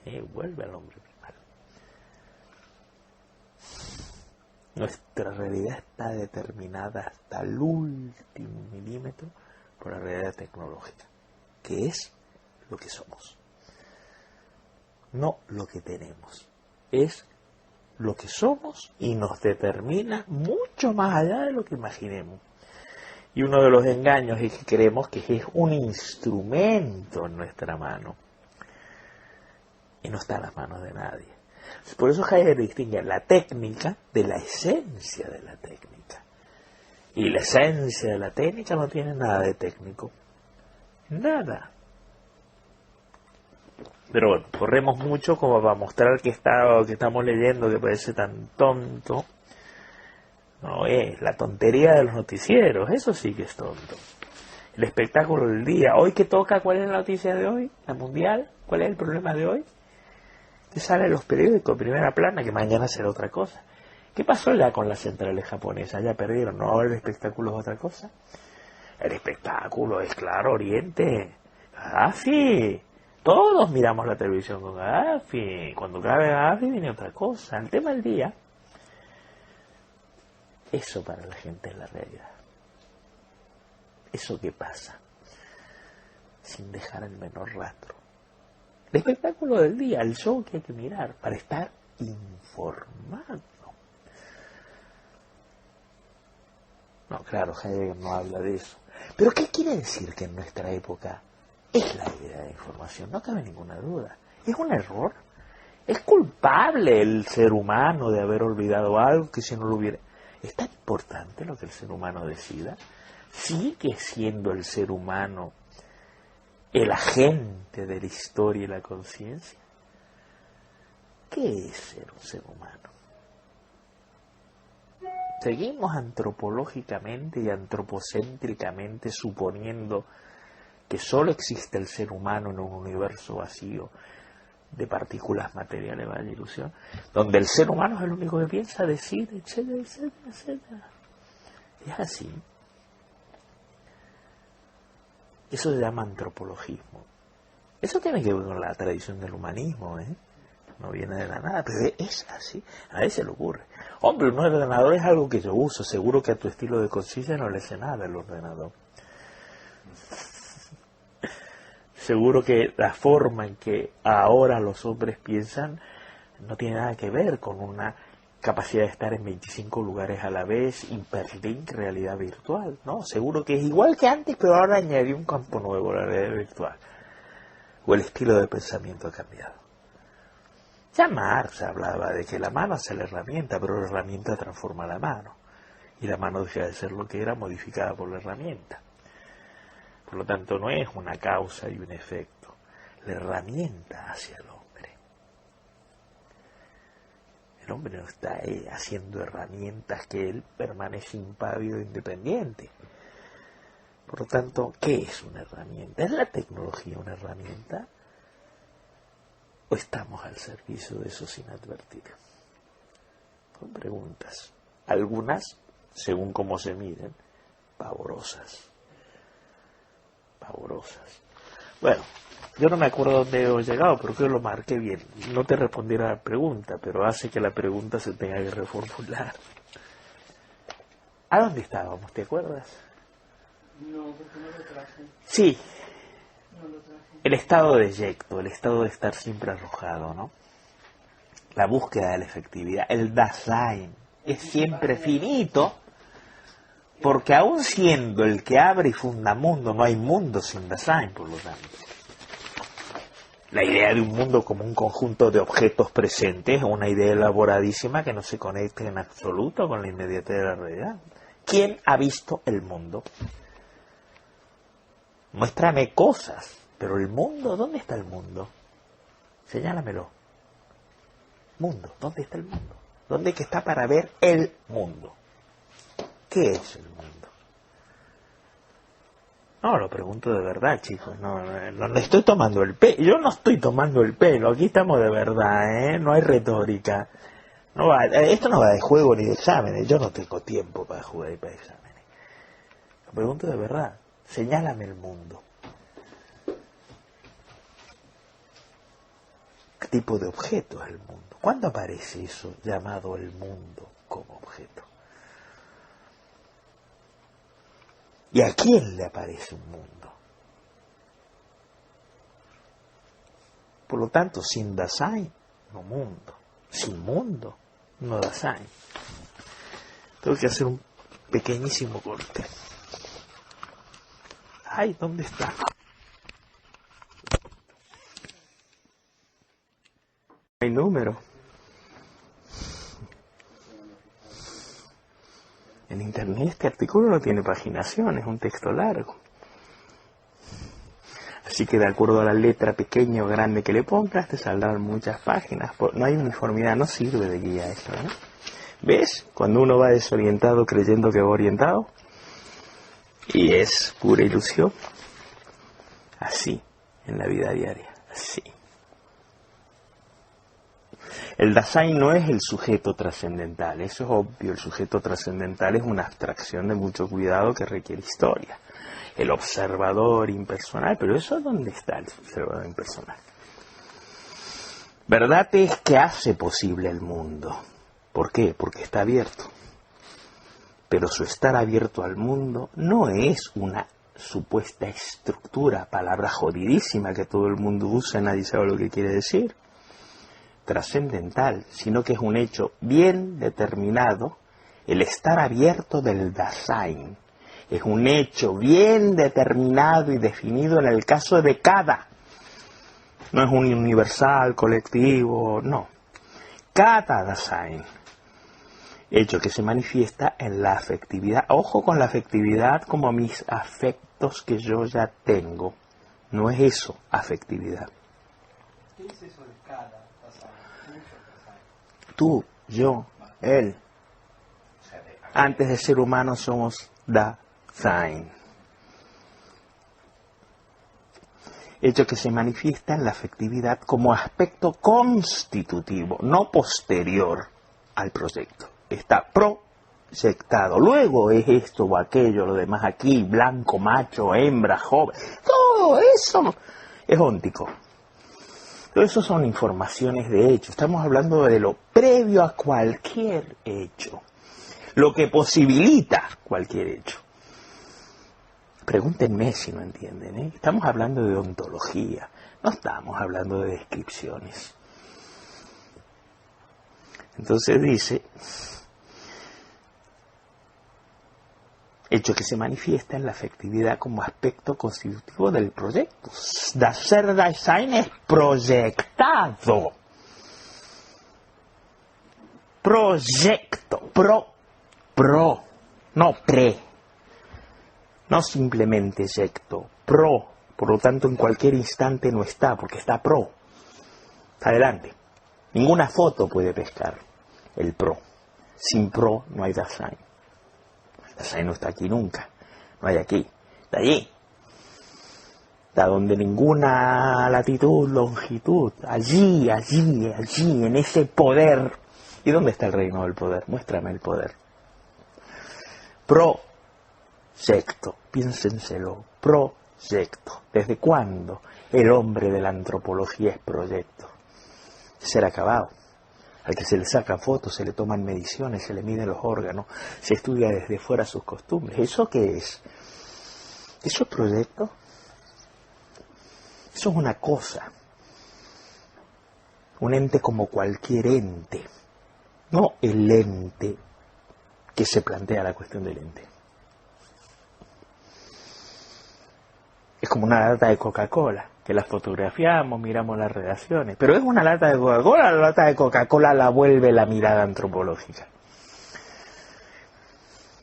Sí, vuelve al hombre primal. Nuestra realidad está determinada hasta el último milímetro por la realidad tecnológica, que es lo que somos. no lo que tenemos. Es lo que somos y nos determina mucho más allá de lo que imaginemos. Y uno de los engaños es que creemos que es un instrumento en nuestra mano. Y no está en las manos de nadie. Por eso Heidegger distingue la técnica de la esencia de la técnica. Y la esencia de la técnica no tiene nada de técnico. Nada. Pero bueno, corremos mucho como para mostrar que estamos leyendo que parece tan tonto. No es la tontería de los noticieros, eso sí que es tonto. El espectáculo del día. Hoy que toca, ¿cuál es la noticia de hoy? ¿La mundial? ¿Cuál es el problema de hoy? Que sale en los periódicos, primera plana, que mañana será otra cosa. ¿Qué pasó ya con las centrales japonesas? Ya perdieron, ¿no? Ahora el espectáculo es otra cosa. El espectáculo es, claro, Oriente. Gaddafi. Todos miramos la televisión con Gaddafi. Cuando cabe Gaddafi viene otra cosa. El tema del día. Eso para la gente es la realidad. Eso que pasa. Sin dejar el menor rastro. El espectáculo del día, el show que hay que mirar para estar informado. No, claro, Heidegger no habla de eso. Pero ¿qué quiere decir que en nuestra época es la idea de información? No cabe ninguna duda. ¿Es un error? ¿Es culpable el ser humano de haber olvidado algo que si no lo hubiera? ¿Es tan importante lo que el ser humano decida? ¿Sigue siendo el ser humano el agente de la historia y la conciencia? ¿Qué es ser un ser humano? Seguimos antropológicamente y antropocéntricamente suponiendo que solo existe el ser humano en un universo vacío de partículas materiales, vaya ilusión, donde el ser humano es el único que piensa, decide, etcétera, etcétera, etcétera. Es así. Eso se llama antropologismo. Eso tiene que ver con la tradición del humanismo, ¿eh? No viene de la nada, pero es así. A veces le ocurre. Hombre, un ordenador es algo que yo uso. Seguro que a tu estilo de conciencia no le hace nada el ordenador. Seguro que la forma en que ahora los hombres piensan no tiene nada que ver con una capacidad de estar en 25 lugares a la vez, hiperlink, realidad virtual, ¿no? Seguro que es igual que antes, pero ahora añadió un campo nuevo, la realidad virtual. O el estilo de pensamiento ha cambiado. Ya Marx hablaba de que la mano hace la herramienta, pero la herramienta transforma la mano. Y la mano deja de ser lo que era, modificada por la herramienta. Por lo tanto, no es una causa y un efecto. La herramienta hacia el hombre. El hombre no está haciendo herramientas que él permanece impávido e independiente. Por lo tanto, ¿qué es una herramienta? ¿Es la tecnología una herramienta? ¿O estamos al servicio de eso sin advertir? Son preguntas. Algunas, según cómo se miren, pavorosas. Pavorosas. Bueno, yo no me acuerdo dónde he llegado, pero creo que lo marqué bien. No te respondiera a la pregunta, pero hace que la pregunta se tenga que reformular. ¿A dónde estábamos? ¿Te acuerdas? No, porque no lo traje. Sí. No lo traje. El estado de eyecto, el estado de estar siempre arrojado, ¿no? La búsqueda de la efectividad, el Dasein, es siempre finito, porque aún siendo el que abre y funda mundo, no hay mundo sin Dasein, por lo tanto. La idea de un mundo como un conjunto de objetos presentes es una idea elaboradísima que no se conecta en absoluto con la inmediatez de la realidad. ¿Quién ha visto el mundo? Muéstrame cosas. Pero el mundo, ¿dónde está el mundo? Señálamelo. Mundo, ¿dónde está el mundo? ¿Dónde que está para ver el mundo? ¿Qué es el mundo? No, lo pregunto de verdad, chicos. No estoy tomando el pelo. Yo no estoy tomando el pelo. Aquí estamos de verdad, ¿eh? No hay retórica. Esto no va de juego ni de exámenes. Yo no tengo tiempo para jugar y para exámenes. Lo pregunto de verdad. Señálame el mundo. ¿Qué tipo de objeto es el mundo? ¿Cuándo aparece eso llamado el mundo como objeto? ¿Y a quién le aparece un mundo? Por lo tanto, sin Dasein, no mundo. Sin mundo, no Dasein. Tengo que hacer un pequeñísimo corte. Ay, ¿dónde está? No hay número. En internet este artículo no tiene paginación, es un texto largo. Así que de acuerdo a la letra pequeña o grande que le pongas, te saldrán muchas páginas. No hay uniformidad, no sirve de guía esto, ¿no? ¿Ves? Cuando uno va desorientado creyendo que va orientado, y es pura ilusión. Así, en la vida diaria, así. El Dasein no es el sujeto trascendental, eso es obvio. El sujeto trascendental es una abstracción de mucho cuidado que requiere historia. El observador impersonal, pero ¿eso dónde está el observador impersonal? Verdad es que hace posible el mundo. ¿Por qué? Porque está abierto. Pero su estar abierto al mundo no es una supuesta estructura, palabra jodidísima que todo el mundo usa, nadie sabe lo que quiere decir, trascendental, sino que es un hecho bien determinado, el estar abierto del Dasein. Es un hecho bien determinado y definido en el caso de cada. No es un universal, colectivo, no. Cada Dasein. Hecho que se manifiesta en la afectividad. Ojo con la afectividad como mis afectos que yo ya tengo. No es eso, afectividad. ¿Qué es eso de cada Dasein? Tú, yo, él. Antes de ser humano somos Dasein. Hecho que se manifiesta en la afectividad como aspecto constitutivo, no posterior al proyecto. Está proyectado. Luego es esto o aquello, lo demás aquí, blanco, macho, hembra, joven. Todo eso es óntico. Todo eso son informaciones de hecho. Estamos hablando de lo previo a cualquier hecho. Lo que posibilita cualquier hecho. Pregúntenme si no entienden, ¿eh? Estamos hablando de ontología, no estamos hablando de descripciones. Entonces dice, hecho que se manifiesta en la afectividad como aspecto constitutivo del proyecto. Ser Dasein es proyectado. Proyecto, pro, no pre. No simplemente yecto, pro. Por lo tanto, en cualquier instante no está, porque está pro. Adelante. Ninguna foto puede pescar el pro. Sin pro no hay Dasein. Dasein no está aquí nunca. No hay aquí. Está allí. Está donde ninguna latitud, longitud. Allí, en ese poder. ¿Y dónde está el reino del poder? Muéstrame el poder. Proyecto, piénsenselo, proyecto. ¿Desde cuándo el hombre de la antropología es proyecto? Ser acabado. Al que se le sacan fotos, se le toman mediciones, se le miden los órganos, se estudia desde fuera sus costumbres. ¿Eso qué es? ¿Eso es proyecto? Eso es una cosa. Un ente como cualquier ente. No el ente que se plantea la cuestión del ente. Es como una lata de Coca-Cola, que la fotografiamos, miramos las redacciones. Pero es una lata de Coca-Cola, la lata de Coca-Cola la vuelve la mirada antropológica.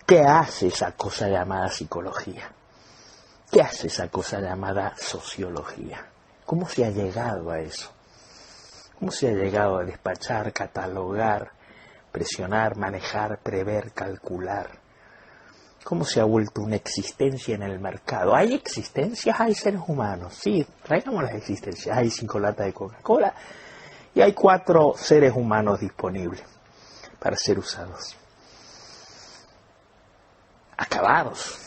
¿Qué hace esa cosa llamada psicología? ¿Qué hace esa cosa llamada sociología? ¿Cómo se ha llegado a eso? ¿Cómo se ha llegado a despachar, catalogar, presionar, manejar, prever, calcular? ¿Cómo se ha vuelto una existencia en el mercado? ¿Hay existencias? ¿Hay seres humanos? Sí, traigamos las existencias. Hay 5 latas de Coca-Cola y hay 4 seres humanos disponibles para ser usados. Acabados.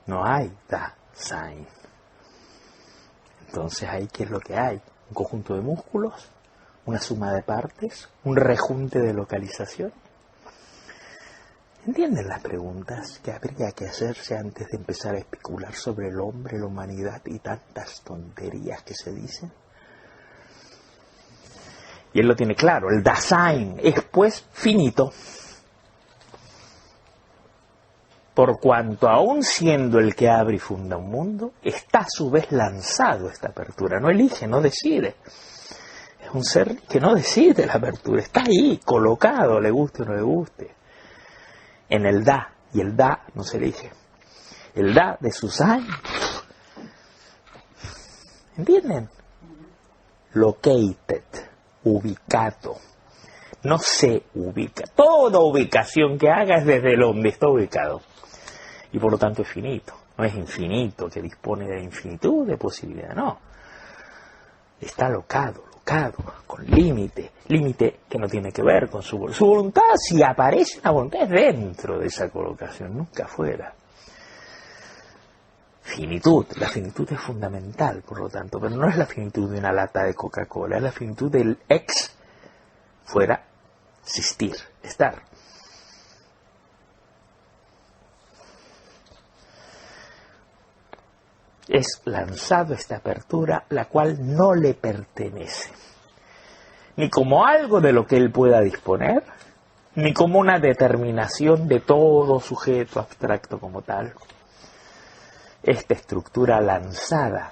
No hay Dasein. Entonces, ¿ahí qué es lo que hay? Un conjunto de músculos, una suma de partes, un rejunte de localización. ¿Entienden las preguntas que habría que hacerse antes de empezar a especular sobre el hombre, la humanidad y tantas tonterías que se dicen? Y él lo tiene claro, el Dasein es pues finito. Por cuanto aún siendo el que abre y funda un mundo, está a su vez lanzado esta apertura, no elige, no decide. Es un ser que no decide la apertura, está ahí, colocado, le guste o no le guste. En el da, y el da no se elige. El da de su sein. ¿Entienden? Located, ubicado. No se ubica. Toda ubicación que haga es desde donde está ubicado. Y por lo tanto es finito. No es infinito, que dispone de infinitud de posibilidades, no. Está locado, con límite que no tiene que ver con su voluntad. Si aparece una voluntad es dentro de esa colocación, nunca fuera. Finitud, la finitud es fundamental, por lo tanto, pero no es la finitud de una lata de Coca-Cola, es la finitud del ex fuera, existir, estar. Es lanzado esta apertura, la cual no le pertenece, ni como algo de lo que él pueda disponer, ni como una determinación de todo sujeto abstracto como tal. Esta estructura lanzada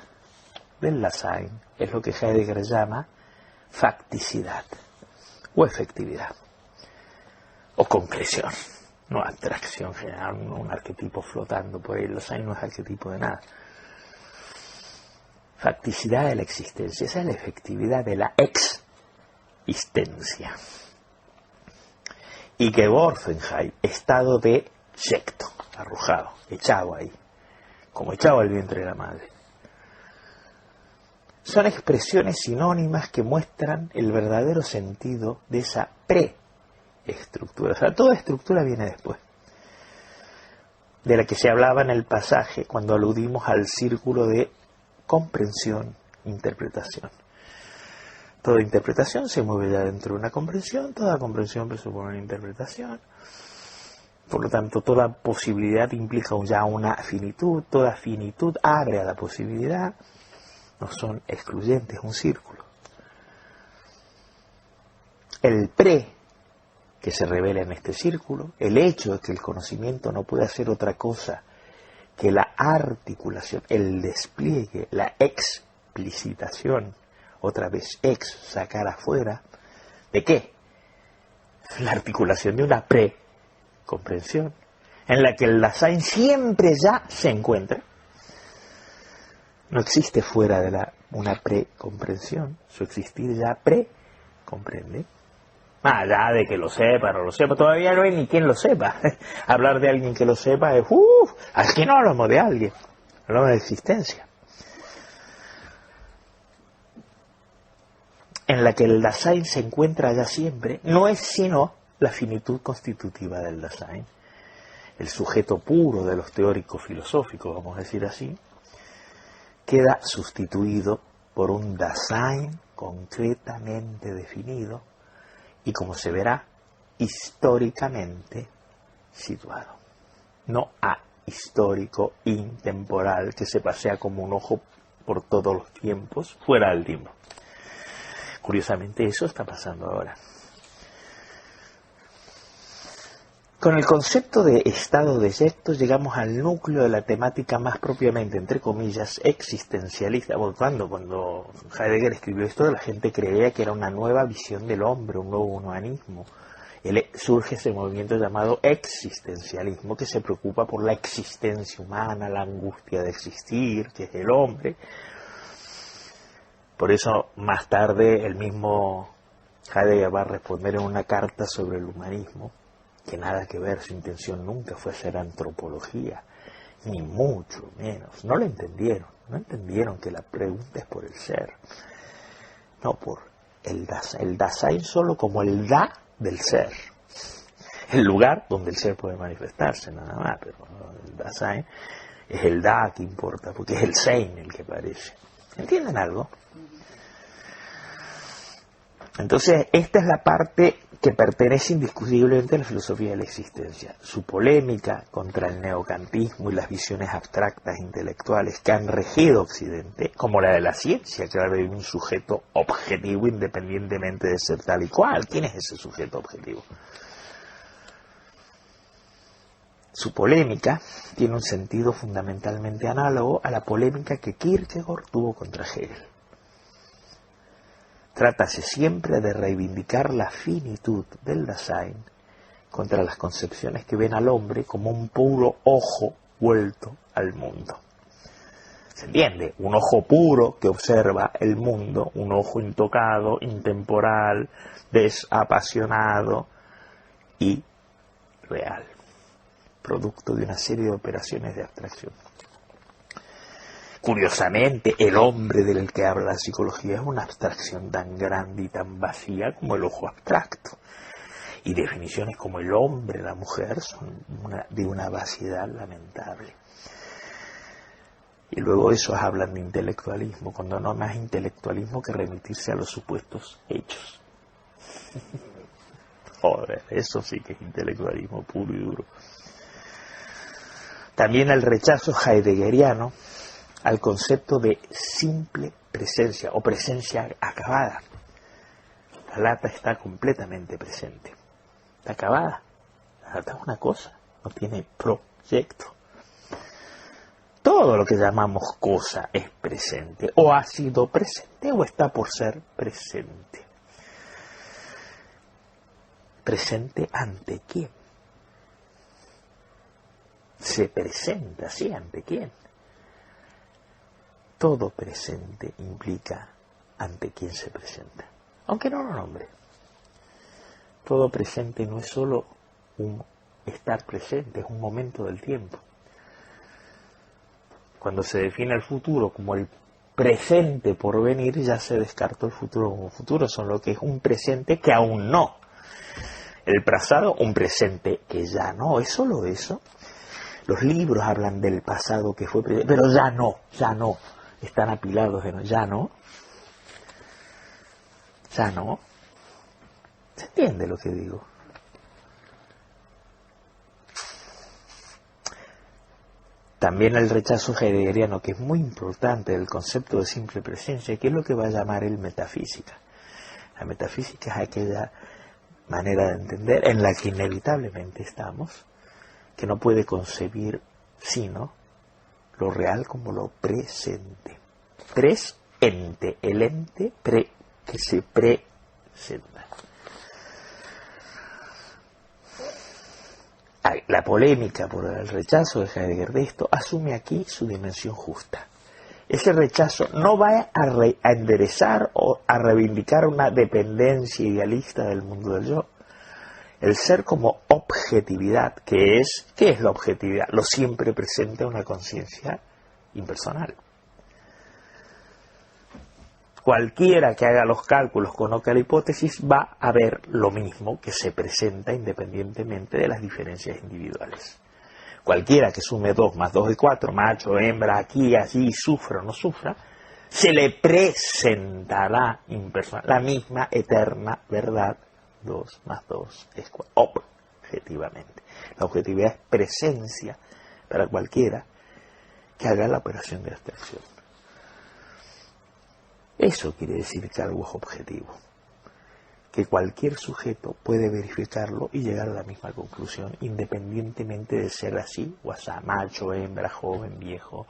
del Dasein es lo que Heidegger llama facticidad, o efectividad, o concreción, no abstracción general, un arquetipo flotando por ahí. El Dasein no es arquetipo de nada. Facticidad de la existencia, esa es la efectividad de la existencia. Y que Geborgenheit, estado de yecto, arrojado, echado ahí, como echado al vientre de la madre. Son expresiones sinónimas que muestran el verdadero sentido de esa preestructura. O sea, toda estructura viene después, de la que se hablaba en el pasaje cuando aludimos al círculo de comprensión, interpretación. Toda interpretación se mueve ya dentro de una comprensión, toda comprensión presupone una interpretación. Por lo tanto, toda posibilidad implica ya una finitud, toda finitud abre a la posibilidad, no son excluyentes, un círculo. El que se revela en este círculo, el hecho de que el conocimiento no puede hacer otra cosa que la articulación, el despliegue, la explicitación, otra vez sacar afuera, ¿de qué? La articulación de una comprensión, en la que el Dasein siempre ya se encuentra. No existe fuera de una precomprensión, su existir ya comprende. Más allá de que lo sepa o no lo sepa, todavía no hay ni quien lo sepa. Hablar de alguien que lo sepa es, aquí no hablamos de alguien, hablamos de existencia. En la que el Dasein se encuentra ya siempre, no es sino la finitud constitutiva del Dasein. El sujeto puro de los teóricos filosóficos, vamos a decir así, queda sustituido por un Dasein concretamente definido y, como se verá, históricamente situado. No histórico, intemporal, que se pasea como un ojo por todos los tiempos, fuera del tiempo. Curiosamente, eso está pasando ahora. Con el concepto de estado de yecto llegamos al núcleo de la temática más propiamente, entre comillas, existencialista. Cuando Heidegger escribió esto, la gente creía que era una nueva visión del hombre, un nuevo humanismo. Surge ese movimiento llamado existencialismo, que se preocupa por la existencia humana, la angustia de existir, que es el hombre. Por eso, más tarde, el mismo Heidegger va a responder en una carta sobre el humanismo, que nada que ver, su intención nunca fue hacer antropología, ni mucho menos. No lo entendieron, no entendieron que la pregunta es por el ser, no por el Dasein solo como el da del ser, el lugar donde el ser puede manifestarse, nada más, pero el Dasein es el da que importa, porque es el Sein el que parece. ¿Entienden algo? Entonces, esta es la parte que pertenece indiscutiblemente a la filosofía de la existencia. Su polémica contra el neocantismo y las visiones abstractas intelectuales que han regido Occidente, como la de la ciencia, que habla de un sujeto objetivo independientemente de ser tal y cual. ¿Quién es ese sujeto objetivo? Su polémica tiene un sentido fundamentalmente análogo a la polémica que Kierkegaard tuvo contra Hegel. Trátase siempre de reivindicar la finitud del Dasein contra las concepciones que ven al hombre como un puro ojo vuelto al mundo. ¿Se entiende? Un ojo puro que observa el mundo, un ojo intocado, intemporal, desapasionado y real, producto de una serie de operaciones de abstracción. Curiosamente, el hombre del que habla la psicología es una abstracción tan grande y tan vacía como el ojo abstracto. Y definiciones como el hombre, la mujer, son de una vaciedad lamentable. Y luego esos hablan de intelectualismo, cuando no hay más intelectualismo que remitirse a los supuestos hechos. Joder, eso sí que es intelectualismo puro y duro. También el rechazo heideggeriano al concepto de simple presencia o presencia acabada. La lata está completamente presente. Está acabada. La lata es una cosa, no tiene proyecto. Todo lo que llamamos cosa es presente, o ha sido presente, o está por ser presente. ¿Presente ante quién? Se presenta, sí, ante quién. Todo presente implica ante quién se presenta, aunque no lo nombre. Todo presente no es solo un estar presente, es un momento del tiempo. Cuando se define el futuro como el presente por venir, ya se descartó el futuro como futuro, son lo que es un presente que aún no. El pasado, un presente que ya no, es solo eso. Los libros hablan del pasado que fue presente, pero ya no. Están apilados en ya no. ¿Se entiende lo que digo? También el rechazo heideggeriano, que es muy importante, del concepto de simple presencia, que es lo que va a llamar él metafísica. La metafísica es aquella manera de entender en la que inevitablemente estamos, que no puede concebir sino lo real como lo presente. Presente, el ente que se presenta. La polémica por el rechazo de Heidegger de esto asume aquí su dimensión justa. Ese rechazo no va a enderezar o a reivindicar una dependencia idealista del mundo del yo. El ser como objetividad, ¿qué es la objetividad? Lo siempre presente a una conciencia impersonal. Cualquiera que haga los cálculos, conozca la hipótesis, va a ver lo mismo que se presenta independientemente de las diferencias individuales. Cualquiera que sume 2 más 2 es 4, macho, hembra, aquí, allí, sufra o no sufra, se le presentará impersonal la misma eterna verdad. 2 más 2 es 4, objetivamente. La objetividad es presencia para cualquiera que haga la operación de abstracción. Eso quiere decir que algo es objetivo, que cualquier sujeto puede verificarlo y llegar a la misma conclusión, independientemente de ser así o asá, macho, hembra, joven, viejo,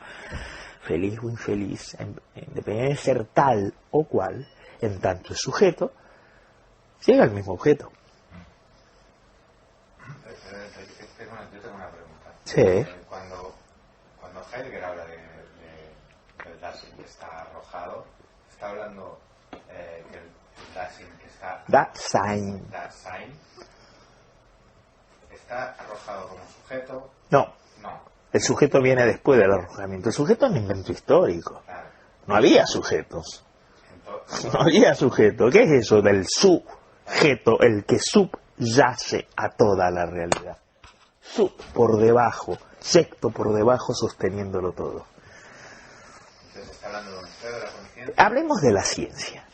feliz o infeliz, independientemente de ser tal o cual, en tanto es sujeto, llega al mismo objeto. Yo tengo una pregunta. Sí. Cuando Heidegger habla del Dasein que está arrojado, está hablando que el Dasein que está... Dasein. ¿Está arrojado como sujeto? No. No. El sujeto viene después del arrojamiento. El sujeto es un invento histórico. Claro. No había sujetos. Entonces, No había sujeto. ¿Qué es eso del sujeto? El que subyace a toda la realidad. Sub por debajo, secto por debajo, sosteniéndolo todo. entonces está hablando de un estado de la conciencia. Hablemos de la ciencia.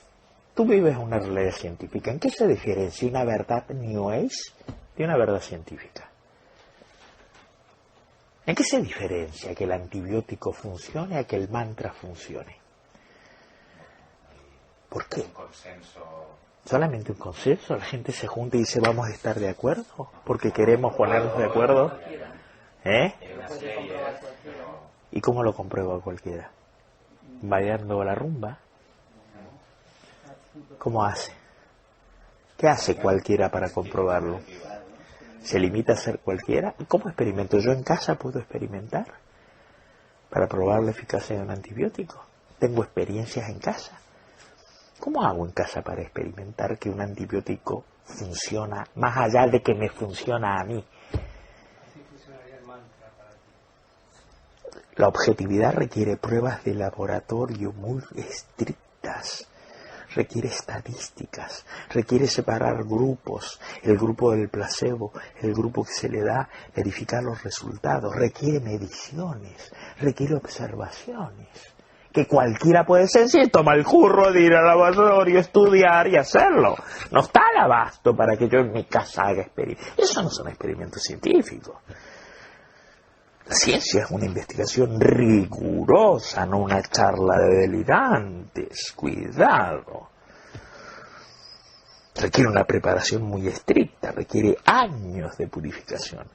Tú vives una realidad científica. ¿En qué se diferencia una verdad New Age de una verdad científica? ¿En qué se diferencia que el antibiótico funcione a que el mantra funcione? ¿Por qué? Un consenso. ¿Solamente un consenso? ¿La gente se junta y dice vamos a estar de acuerdo? ¿Porque queremos ponernos de acuerdo? ¿Eh? Hay unas leyes, pero ¿Y cómo lo comprueba cualquiera? ¿Bailando a la rumba? ¿Cómo hace? ¿Qué hace cualquiera para comprobarlo? ¿Se limita a ser cualquiera? ¿Y cómo experimento? ¿Yo en casa puedo experimentar para probar la eficacia de un antibiótico? ¿Tengo experiencias en casa? ¿Cómo hago en casa para experimentar que un antibiótico funciona más allá de que me funciona a mí? Así funcionaría el mantra para ti. La objetividad requiere pruebas de laboratorio muy estrictas, requiere estadísticas, requiere separar grupos, el grupo del placebo, el grupo que se le da, verificar los resultados, requiere mediciones, requiere observaciones, que cualquiera puede sentir, toma el curro de ir al laboratorio, estudiar y hacerlo. No está al abasto para que yo en mi casa haga experimentos. Eso no son experimentos científicos. La ciencia es una investigación rigurosa, no una charla de delirantes. Cuidado. Requiere una preparación muy estricta, requiere años de purificación.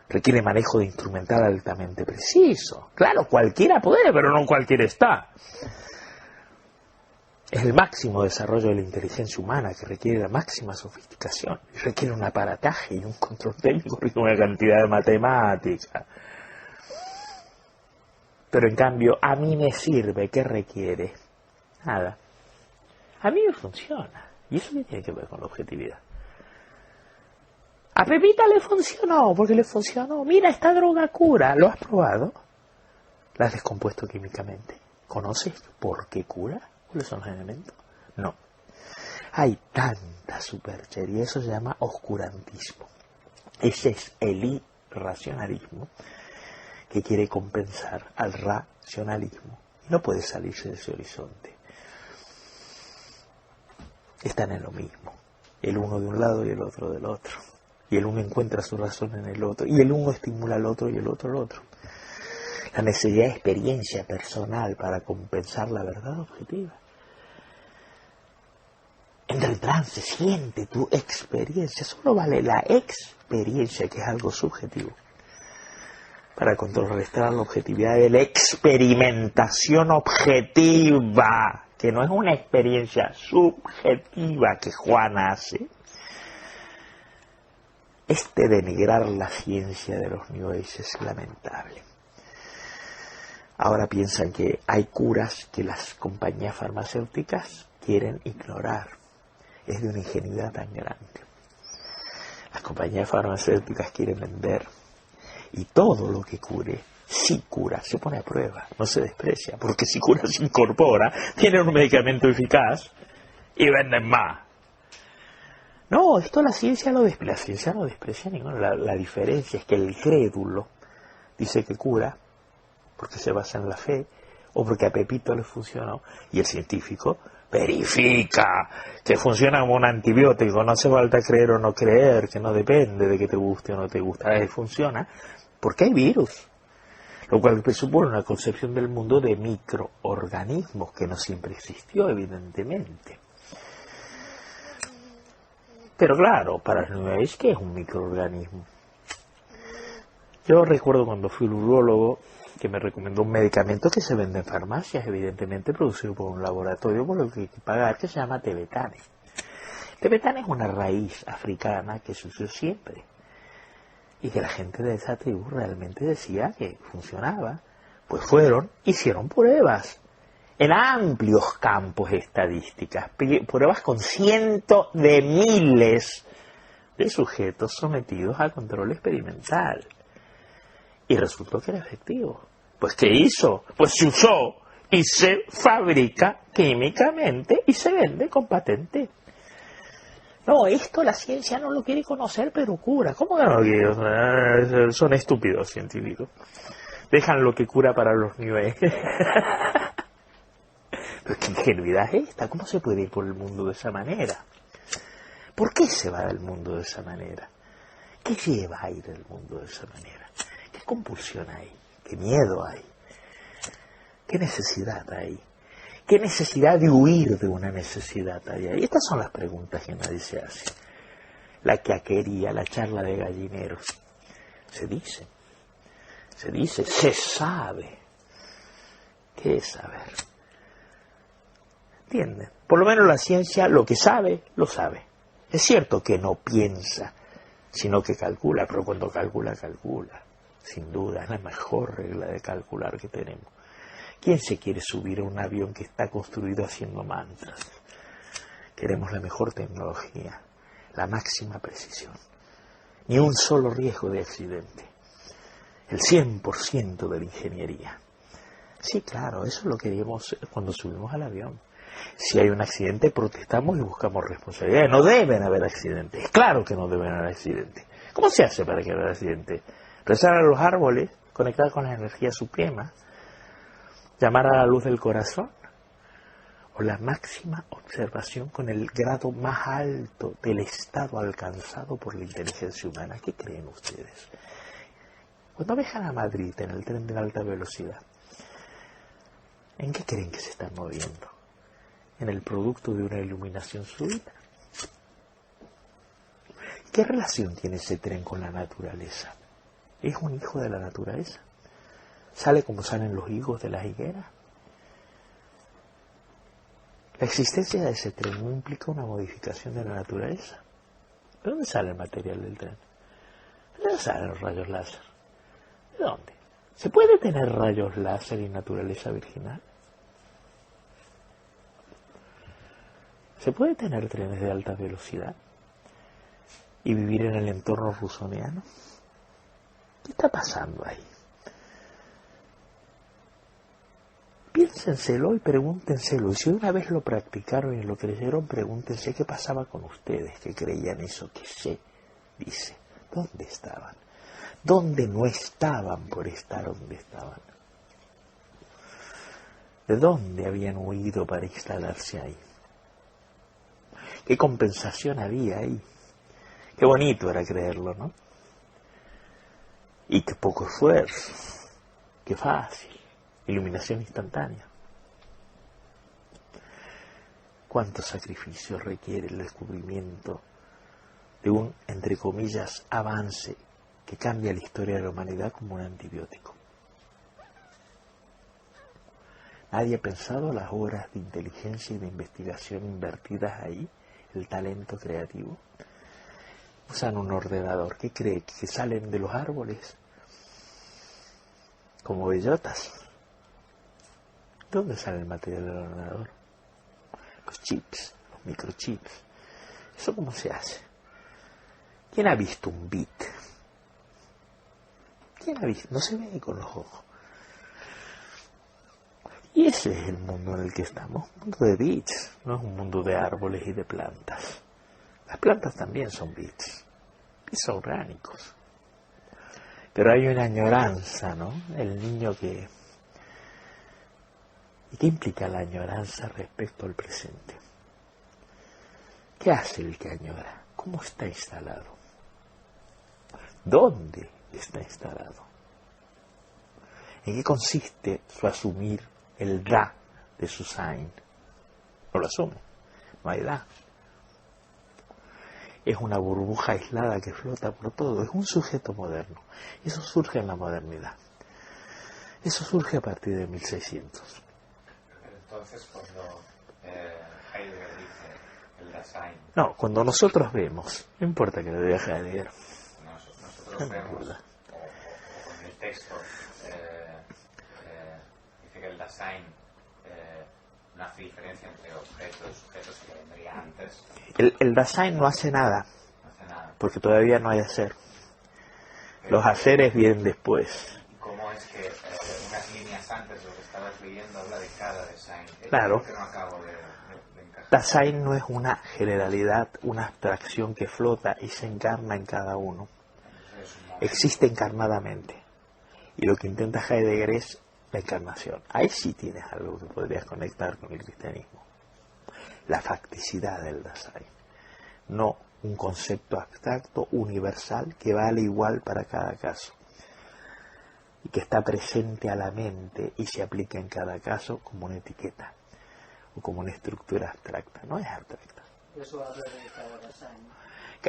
Requiere manejo de instrumental altamente preciso. Claro, cualquiera puede, pero no cualquiera está. Es el máximo desarrollo de la inteligencia humana que requiere la máxima sofisticación. Requiere un aparataje y un control técnico y una cantidad de matemática. Pero en cambio, a mí me sirve. ¿Qué requiere? Nada. A mí me funciona. ¿Y eso qué tiene que ver con la objetividad? A Pepita le funcionó, porque le funcionó. Mira, esta droga cura. ¿Lo has probado? ¿La has descompuesto químicamente? ¿Conoces por qué cura? ¿Cuáles son los elementos? No. Hay tanta superchería, eso se llama oscurantismo. Ese es el irracionalismo que quiere compensar al racionalismo. Y no puede salirse de ese horizonte. Están en lo mismo. El uno de un lado y el otro del otro. Y el uno encuentra su razón en el otro. Y el uno estimula al otro y el otro al otro. La necesidad de experiencia personal para compensar la verdad objetiva. Entra en trance, siente tu experiencia. Solo vale la experiencia, que es algo subjetivo, para contrarrestar la objetividad de la experimentación objetiva, que no es una experiencia subjetiva que Juan hace. Denigrar la ciencia de los New Age es lamentable. Ahora piensan que hay curas que las compañías farmacéuticas quieren ignorar. Es de una ingenuidad tan grande. Las compañías farmacéuticas quieren vender, y todo lo que cure, si cura, se pone a prueba, no se desprecia, porque si cura se incorpora, tienen un medicamento eficaz y venden más. No, esto la ciencia no desprecia ninguna. La diferencia es que el crédulo dice que cura porque se basa en la fe o porque a Pepito le funcionó, y el científico verifica que funciona como un antibiótico. No hace falta creer o no creer, que no depende de que te guste o no te gusta. Funciona porque hay virus, lo cual presupone una concepción del mundo de microorganismos que no siempre existió, evidentemente. Pero claro, para el New Age, ¿qué es un microorganismo? Yo recuerdo cuando fui al urólogo que me recomendó un medicamento que se vende en farmacias, evidentemente producido por un laboratorio, por lo que hay que pagar, que se llama tebetane. Tebetane es una raíz africana que se usó siempre, y que la gente de esa tribu realmente decía que funcionaba. Pues fueron, hicieron pruebas en amplios campos estadísticas, pruebas con cientos de miles de sujetos sometidos a control experimental. Y resultó que era efectivo. Pues ¿qué hizo? Pues se usó y se fabrica químicamente y se vende con patente. No, esto la ciencia no lo quiere conocer, pero cura. ¿Cómo que no lo quiere? Son estúpidos científicos. Dejan lo que cura para los New Age. Pero qué ingenuidad es esta, ¿cómo se puede ir por el mundo de esa manera? ¿Por qué se va del mundo de esa manera? ¿Qué lleva a ir del mundo de esa manera? ¿Qué compulsión hay? ¿Qué miedo hay? ¿Qué necesidad hay? ¿Qué necesidad de huir de una necesidad hay ahí? Estas son las preguntas que nadie se hace. La quería, la charla de gallineros. Se dice, se sabe. ¿Qué es saber? ¿Entienden? Por lo menos la ciencia lo que sabe, lo sabe. Es cierto que no piensa, sino que calcula, pero cuando calcula, calcula. Sin duda, es la mejor regla de calcular que tenemos. ¿Quién se quiere subir a un avión que está construido haciendo mantras? Queremos la mejor tecnología, la máxima precisión. Ni un solo riesgo de accidente. El 100% de la ingeniería. Sí, claro, eso es lo que queríamos cuando subimos al avión. Si hay un accidente, protestamos y buscamos responsabilidad. No deben haber accidentes. Claro que no deben haber accidentes. ¿Cómo se hace para que no haya accidentes? Rezar a los árboles, conectar con la energía suprema, llamar a la luz del corazón, o la máxima observación con el grado más alto del estado alcanzado por la inteligencia humana. ¿Qué creen ustedes? Cuando viajan a Madrid en el tren de alta velocidad, ¿en qué creen que se están moviendo? ¿En el producto de una iluminación súbita? ¿Qué relación tiene ese tren con la naturaleza? ¿Es un hijo de la naturaleza? ¿Sale como salen los higos de las higueras? La existencia de ese tren no implica una modificación de la naturaleza. ¿De dónde sale el material del tren? ¿De dónde salen los rayos láser? ¿De dónde? ¿Se puede tener rayos láser y naturaleza virginal? ¿Se puede tener trenes de alta velocidad y vivir en el entorno rusoniano? ¿Qué está pasando ahí? Piénsenselo y pregúntenselo. Y si una vez lo practicaron y lo creyeron, pregúntense qué pasaba con ustedes que creían eso que se dice. ¿Dónde estaban? ¿Dónde no estaban por estar donde estaban? ¿De dónde habían huido para instalarse ahí? ¿Qué compensación había ahí? Qué bonito era creerlo, ¿no? Y qué poco esfuerzo, qué fácil, iluminación instantánea. ¿Cuánto sacrificio requiere el descubrimiento de un, entre comillas, avance que cambia la historia de la humanidad como un antibiótico? ¿Nadie ha pensado las horas de inteligencia y de investigación invertidas ahí? El talento creativo. Usan un ordenador. ¿Qué cree? ¿Que salen de los árboles como bellotas? ¿Dónde sale el material del ordenador? Los chips, los microchips. ¿Eso cómo se hace? ¿Quién ha visto un bit? ¿Quién ha visto? No se ve con los ojos. Y ese es el mundo en el que estamos, un mundo de bits, no es un mundo de árboles y de plantas. Las plantas también son bits orgánicos. Pero hay una añoranza, ¿no? El niño que... ¿Y qué implica la añoranza respecto al presente? ¿Qué hace el que añora? ¿Cómo está instalado? ¿Dónde está instalado? ¿En qué consiste su asumir el da de su sein? No lo asume, no hay da. Es una burbuja aislada que flota por todo, es un sujeto moderno. Eso surge en la modernidad. Eso surge a partir de 1600. Entonces, cuando Heidegger dice el Dasein... No, cuando nosotros vemos, no importa que lo diga Heidegger. Nosotros vemos, o con el texto, dice que el Dasein no hace diferencia entre objetos y sujetos que vendría antes. El Dasein no hace nada, porque todavía no hay hacer. Los haceres vienen después. ¿Cómo es que unas líneas antes de lo que estabas leyendo habla de cada Dasein? Claro. Que no acabo de encajar. Dasein no es una generalidad, una abstracción que flota y se encarna en cada uno. Existe encarnadamente. Y lo que intenta Heidegger es la encarnación. Ahí sí tienes algo que podrías conectar con el cristianismo. La facticidad del Dasein. No un concepto abstracto, universal, que vale igual para cada caso. Y que está presente a la mente y se aplica en cada caso como una etiqueta o como una estructura abstracta. No es abstracta. Eso habla de cada Dasein.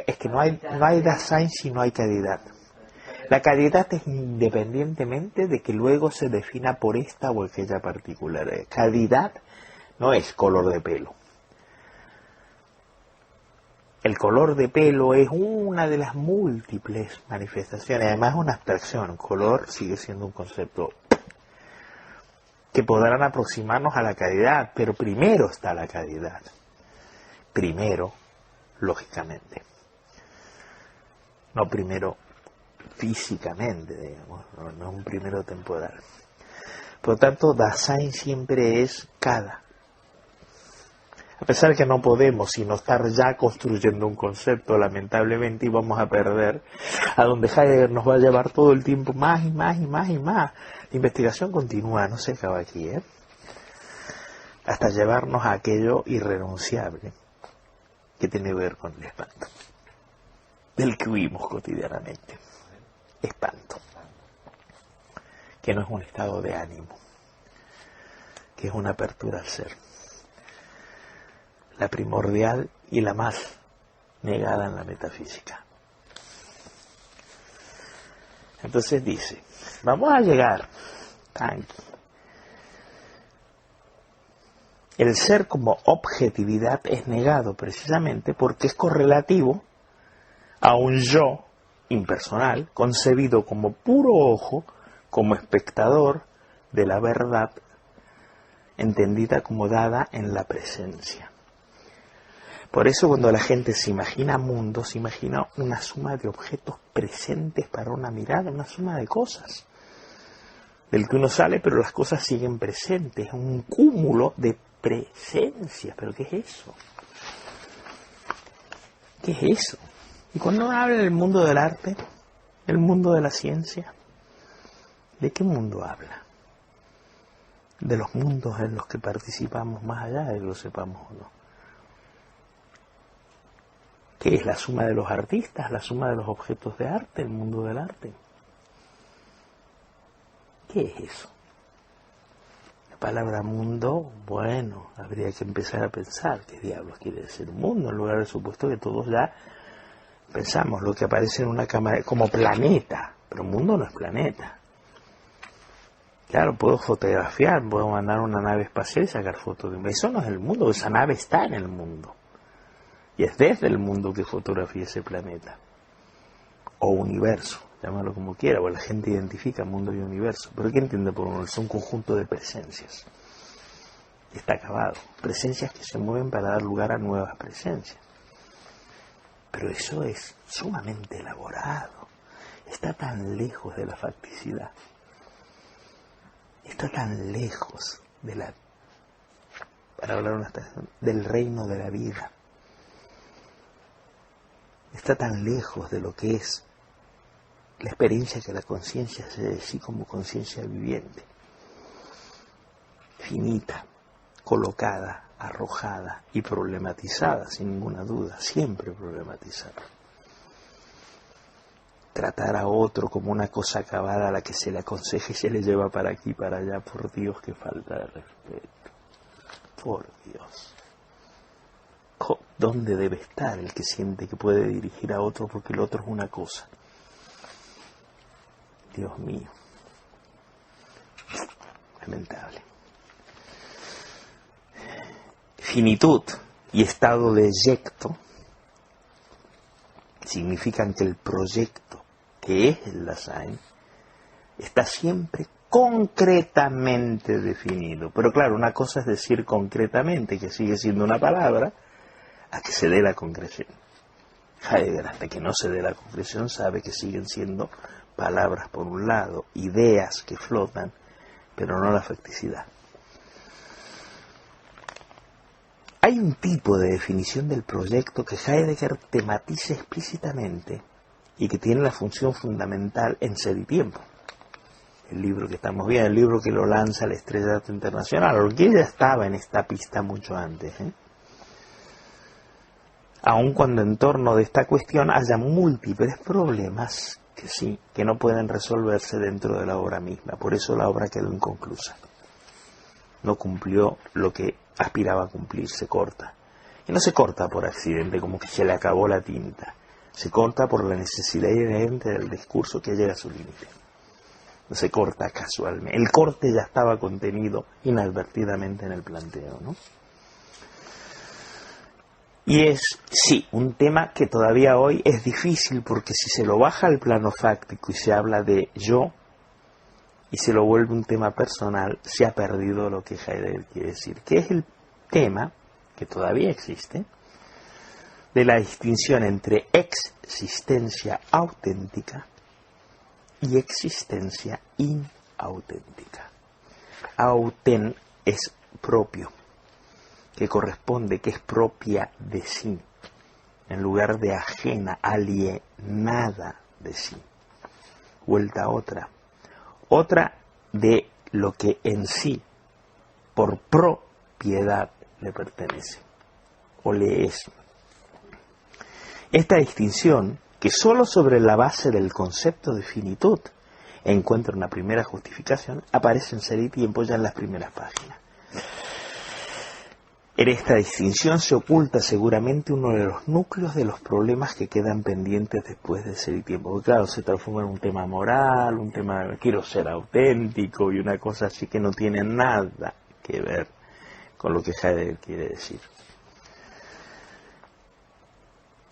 Es que no hay Dasein si no hay caridad. La caridad es independientemente de que luego se defina por esta o aquella particular. Caridad no es color de pelo. El color de pelo es una de las múltiples manifestaciones, además es una abstracción. Color sigue siendo un concepto que podrán aproximarnos a la caridad, pero primero está la caridad. Primero, lógicamente. No primero físicamente, digamos, no es un primero temporal. Por lo tanto, Dasein siempre es cada. A pesar que no podemos sino estar ya construyendo un concepto, lamentablemente, y vamos a perder, a donde Heidegger nos va a llevar todo el tiempo más y más y más y más. La investigación continúa, no se acaba aquí, hasta llevarnos a aquello irrenunciable que tiene que ver con el espanto, del que huimos cotidianamente. Espanto, que no es un estado de ánimo, que es una apertura al ser. La primordial y la más negada en la metafísica. Entonces dice, vamos a llegar, tranqui. El ser como objetividad es negado precisamente porque es correlativo a un yo impersonal, concebido como puro ojo, como espectador de la verdad, entendida como dada en la presencia. Por eso cuando la gente se imagina mundo, se imagina una suma de objetos presentes para una mirada, una suma de cosas, del que uno sale pero las cosas siguen presentes, un cúmulo de presencia. ¿Pero qué es eso? ¿Qué es eso? Y cuando uno habla del mundo del arte, el mundo de la ciencia, ¿de qué mundo habla? De los mundos en los que participamos más allá de que lo sepamos o no. ¿Qué es la suma de los artistas, la suma de los objetos de arte, el mundo del arte? ¿Qué es eso? La palabra mundo, bueno, habría que empezar a pensar qué diablos quiere decir mundo, en lugar del supuesto que todos ya pensamos lo que aparece en una cámara como planeta, pero mundo no es planeta. Claro, puedo fotografiar, puedo mandar una nave espacial y sacar fotos. Eso no es el mundo, esa nave está en el mundo. Y es desde el mundo que fotografía ese planeta. O universo, llámalo como quiera, o la gente identifica mundo y universo. Pero ¿qué entiende por universo? Un conjunto de presencias. Está acabado. Presencias que se mueven para dar lugar a nuevas presencias. Pero eso es sumamente elaborado. Está tan lejos de la facticidad. Está tan lejos de la, para hablar una expresión, del reino de la vida. Está tan lejos de lo que es la experiencia que la conciencia se de sí como conciencia viviente. Finita, colocada, arrojada y problematizada, sin ninguna duda, siempre problematizada. Tratar a otro como una cosa acabada a la que se le aconseja y se le lleva para aquí y para allá, por Dios, qué falta de respeto. Por Dios. ¿Dónde debe estar el que siente que puede dirigir a otro porque el otro es una cosa? Dios mío. Lamentable. Finitud y estado de eyecto significan que el proyecto, que es el Dasein, está siempre concretamente definido. Pero claro, una cosa es decir concretamente, que sigue siendo una palabra, a que se dé la concreción. Heidegger, hasta que no se dé la concreción, sabe que siguen siendo palabras por un lado, ideas que flotan, pero no la facticidad. Hay un tipo de definición del proyecto que Heidegger tematiza explícitamente y que tiene la función fundamental en ser y tiempo. el libro que estamos viendo, el libro que lo lanza el Estrellato Internacional, porque ella estaba en esta pista mucho antes, aun cuando en torno de esta cuestión haya múltiples problemas que sí, que no pueden resolverse dentro de la obra misma. Por eso la obra quedó inconclusa. No cumplió lo que aspiraba a cumplir, se corta. Y no se corta por accidente, como que se le acabó la tinta. Se corta por la necesidad inherente del discurso que llega a su límite. No se corta casualmente. El corte ya estaba contenido inadvertidamente en el planteo, ¿no? Y es, sí, un tema que todavía hoy es difícil, porque si se lo baja al plano fáctico y se habla de yo, y se lo vuelve un tema personal, se ha perdido lo que Heidegger quiere decir, que es el tema, que todavía existe, de la distinción entre existencia auténtica y existencia inauténtica. Auten es propio, que corresponde, que es propia de sí, en lugar de ajena, alienada de sí. Vuelta a otra de lo que en sí, por propiedad, le pertenece, o le es. Esta distinción, que sólo sobre la base del concepto de finitud encuentra una primera justificación, aparece en Ser y Tiempo ya en las primeras páginas. En esta distinción se oculta seguramente uno de los núcleos de los problemas que quedan pendientes después de Ser y Tiempo. Porque claro, se transforma en un tema moral, un tema de quiero ser auténtico y una cosa así que no tiene nada que ver con lo que Heidegger quiere decir.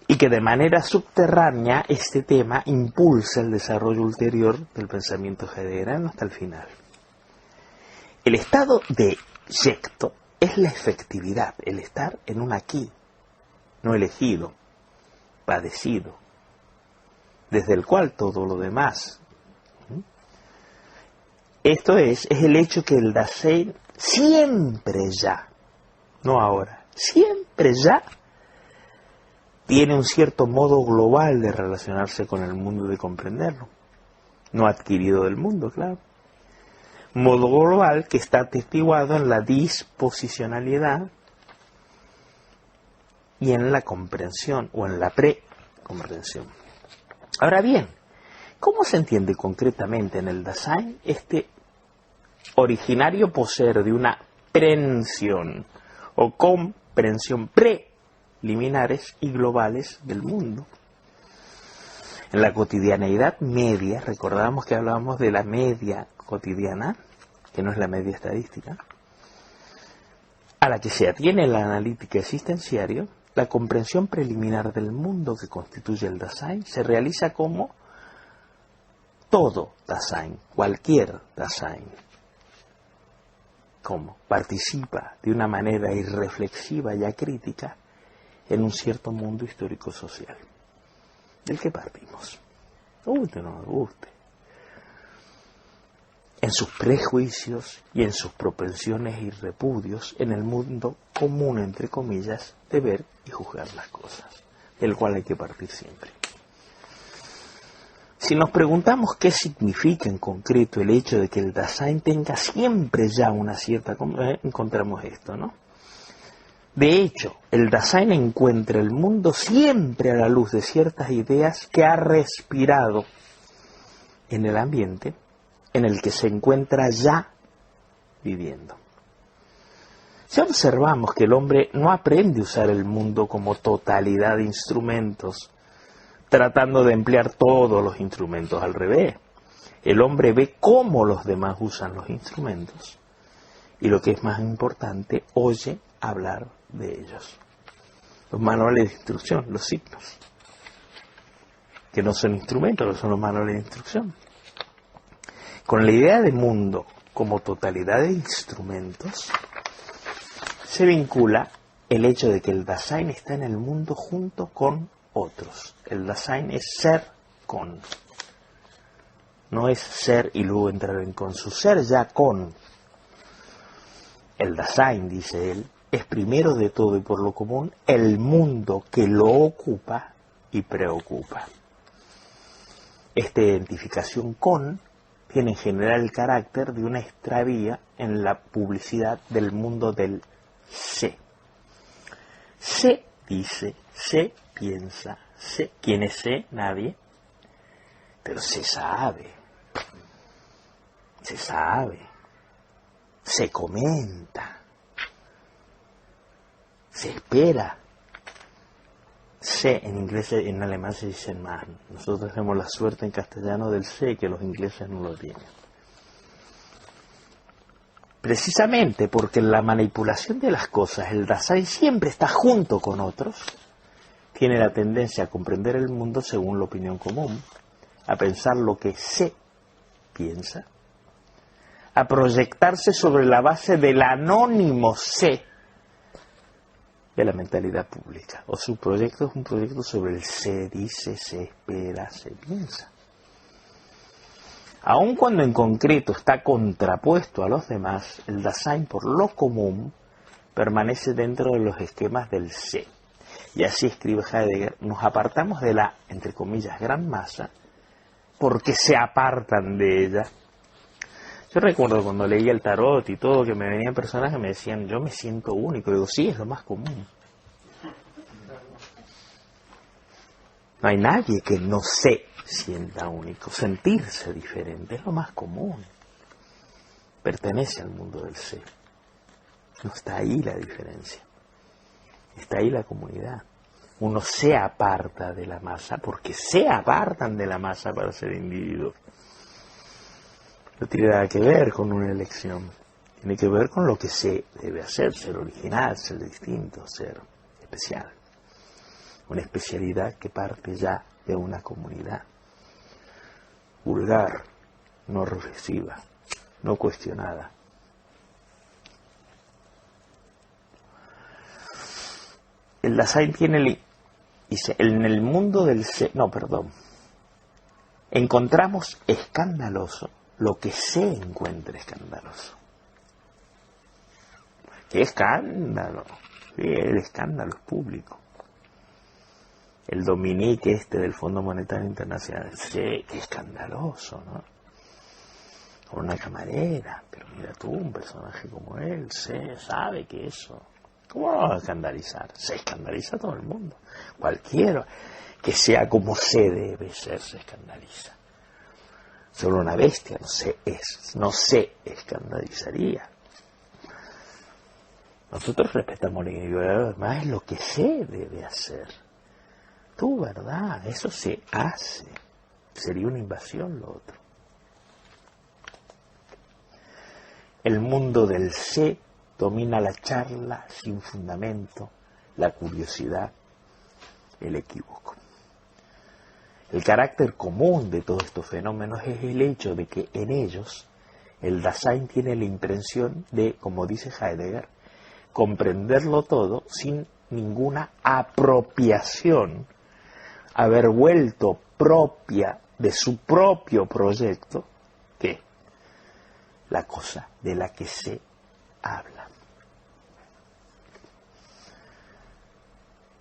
Y que de manera subterránea este tema impulsa el desarrollo ulterior del pensamiento heideggeriano hasta el final. El estado de yecto es la efectividad, el estar en un aquí, no elegido, padecido, desde el cual todo lo demás. Esto es el hecho que el Dasein siempre ya, no ahora, siempre ya tiene un cierto modo global de relacionarse con el mundo y de comprenderlo, no adquirido del mundo, claro. Modo global que está atestiguado en la disposicionalidad y en la comprensión o en la precomprensión. Ahora bien, ¿cómo se entiende concretamente en el Dasein este originario poseer de una prensión o comprensión preliminares y globales del mundo? En la cotidianeidad media, recordábamos que hablábamos de la media cotidiana, que no es la media estadística, a la que se atiene la analítica existenciaria, la comprensión preliminar del mundo que constituye el Dasein se realiza como todo Dasein, cualquier Dasein. ¿Cómo? Participa de una manera irreflexiva y acrítica en un cierto mundo histórico-social, del que partimos. Guste o no me guste. En sus prejuicios y en sus propensiones y repudios en el mundo común, entre comillas, de ver y juzgar las cosas, del cual hay que partir siempre. Si nos preguntamos qué significa en concreto el hecho de que el Dasein tenga siempre ya una cierta... encontramos esto, ¿no? De hecho, el Dasein encuentra el mundo siempre a la luz de ciertas ideas que ha respirado en el ambiente en el que se encuentra ya viviendo. Si observamos que el hombre no aprende a usar el mundo como totalidad de instrumentos, tratando de emplear todos los instrumentos al revés, el hombre ve cómo los demás usan los instrumentos y, lo que es más importante, oye hablar de ellos. Los manuales de instrucción, los signos, que no son instrumentos, que son los manuales de instrucción. Con la idea de mundo como totalidad de instrumentos, se vincula el hecho de que el Dasein está en el mundo junto con otros. El Dasein es ser con. No es ser y luego entrar en con. Su ser ya con. El Dasein, dice él, es primero de todo y por lo común el mundo que lo ocupa y preocupa. Esta identificación con tiene en general el carácter de una extravía en la publicidad del mundo del sé. Se dice, se piensa, se. ¿Quién es se? Nadie. Pero se sabe. Se sabe. Se comenta. Se espera. Se en inglés, en alemán se dice man. Nosotros tenemos la suerte en castellano del se que los ingleses no lo tienen. Precisamente porque en la manipulación de las cosas el Dasein siempre está junto con otros, tiene la tendencia a comprender el mundo según la opinión común, a pensar lo que se piensa, a proyectarse sobre la base del anónimo se de la mentalidad pública. O su proyecto es un proyecto sobre el se dice, se espera, se piensa. Aun cuando en concreto está contrapuesto a los demás, el Dasein por lo común permanece dentro de los esquemas del se. Y así escribe Heidegger, nos apartamos de la, entre comillas, gran masa, porque se apartan de ella. Yo recuerdo cuando leía el tarot y todo, que me venían personas que me decían, yo me siento único. Y digo, sí, es lo más común. No hay nadie que no se sienta único. Sentirse diferente es lo más común. Pertenece al mundo del ser. No está ahí la diferencia. Está ahí la comunidad. Uno se aparta de la masa porque se apartan de la masa para ser individuos. No tiene nada que ver con una elección. Tiene que ver con lo que se debe hacer, ser original, ser distinto, ser especial. Una especialidad que parte ya de una comunidad. Vulgar, no reflexiva, no cuestionada. El Dasein tiene, dice, en el mundo del ser, encontramos escandaloso lo que se encuentra escandaloso. ¡Qué escándalo! Sí, el escándalo es público. El Dominique del Fondo Monetario Internacional, sí, qué escandaloso, ¿no? Con una camarera, pero mira tú, un personaje como él, sabe que eso. ¿Cómo lo va a escandalizar? Se escandaliza todo el mundo. Cualquiera que sea como se debe ser, se escandaliza. Solo una bestia no se escandalizaría. Nosotros respetamos la individualidad, además es lo que se debe hacer. Tú, ¿verdad? Eso se hace. Sería una invasión lo otro. El mundo del se domina la charla sin fundamento, la curiosidad, el equívoco. El carácter común de todos estos fenómenos es el hecho de que en ellos el Dasein tiene la impresión de, como dice Heidegger, comprenderlo todo sin ninguna apropiación, haber vuelto propia de su propio proyecto, ¿qué? La cosa de la que se habla.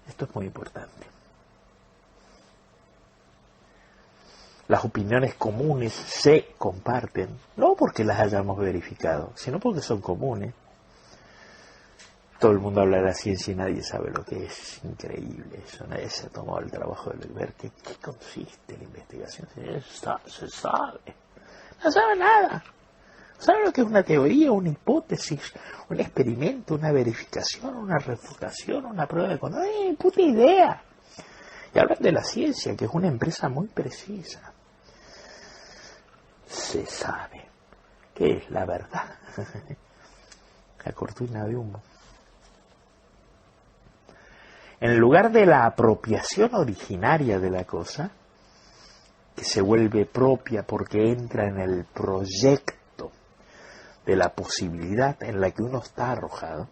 Esto es muy importante. Las opiniones comunes se comparten, no porque las hayamos verificado, sino porque son comunes. Todo el mundo habla de la ciencia y nadie sabe lo que es. Es increíble eso. Nadie se ha tomado el trabajo de ver qué consiste la investigación. Se sabe. No sabe nada. No sabe lo que es una teoría, una hipótesis, un experimento, una verificación, una refutación, una prueba de control. ¡Ay, puta idea! Y hablan de la ciencia, que es una empresa muy precisa. Se sabe. ¿Qué es la verdad? La cortina de humo. En lugar de la apropiación originaria de la cosa, que se vuelve propia porque entra en el proyecto de la posibilidad en la que uno está arrojado,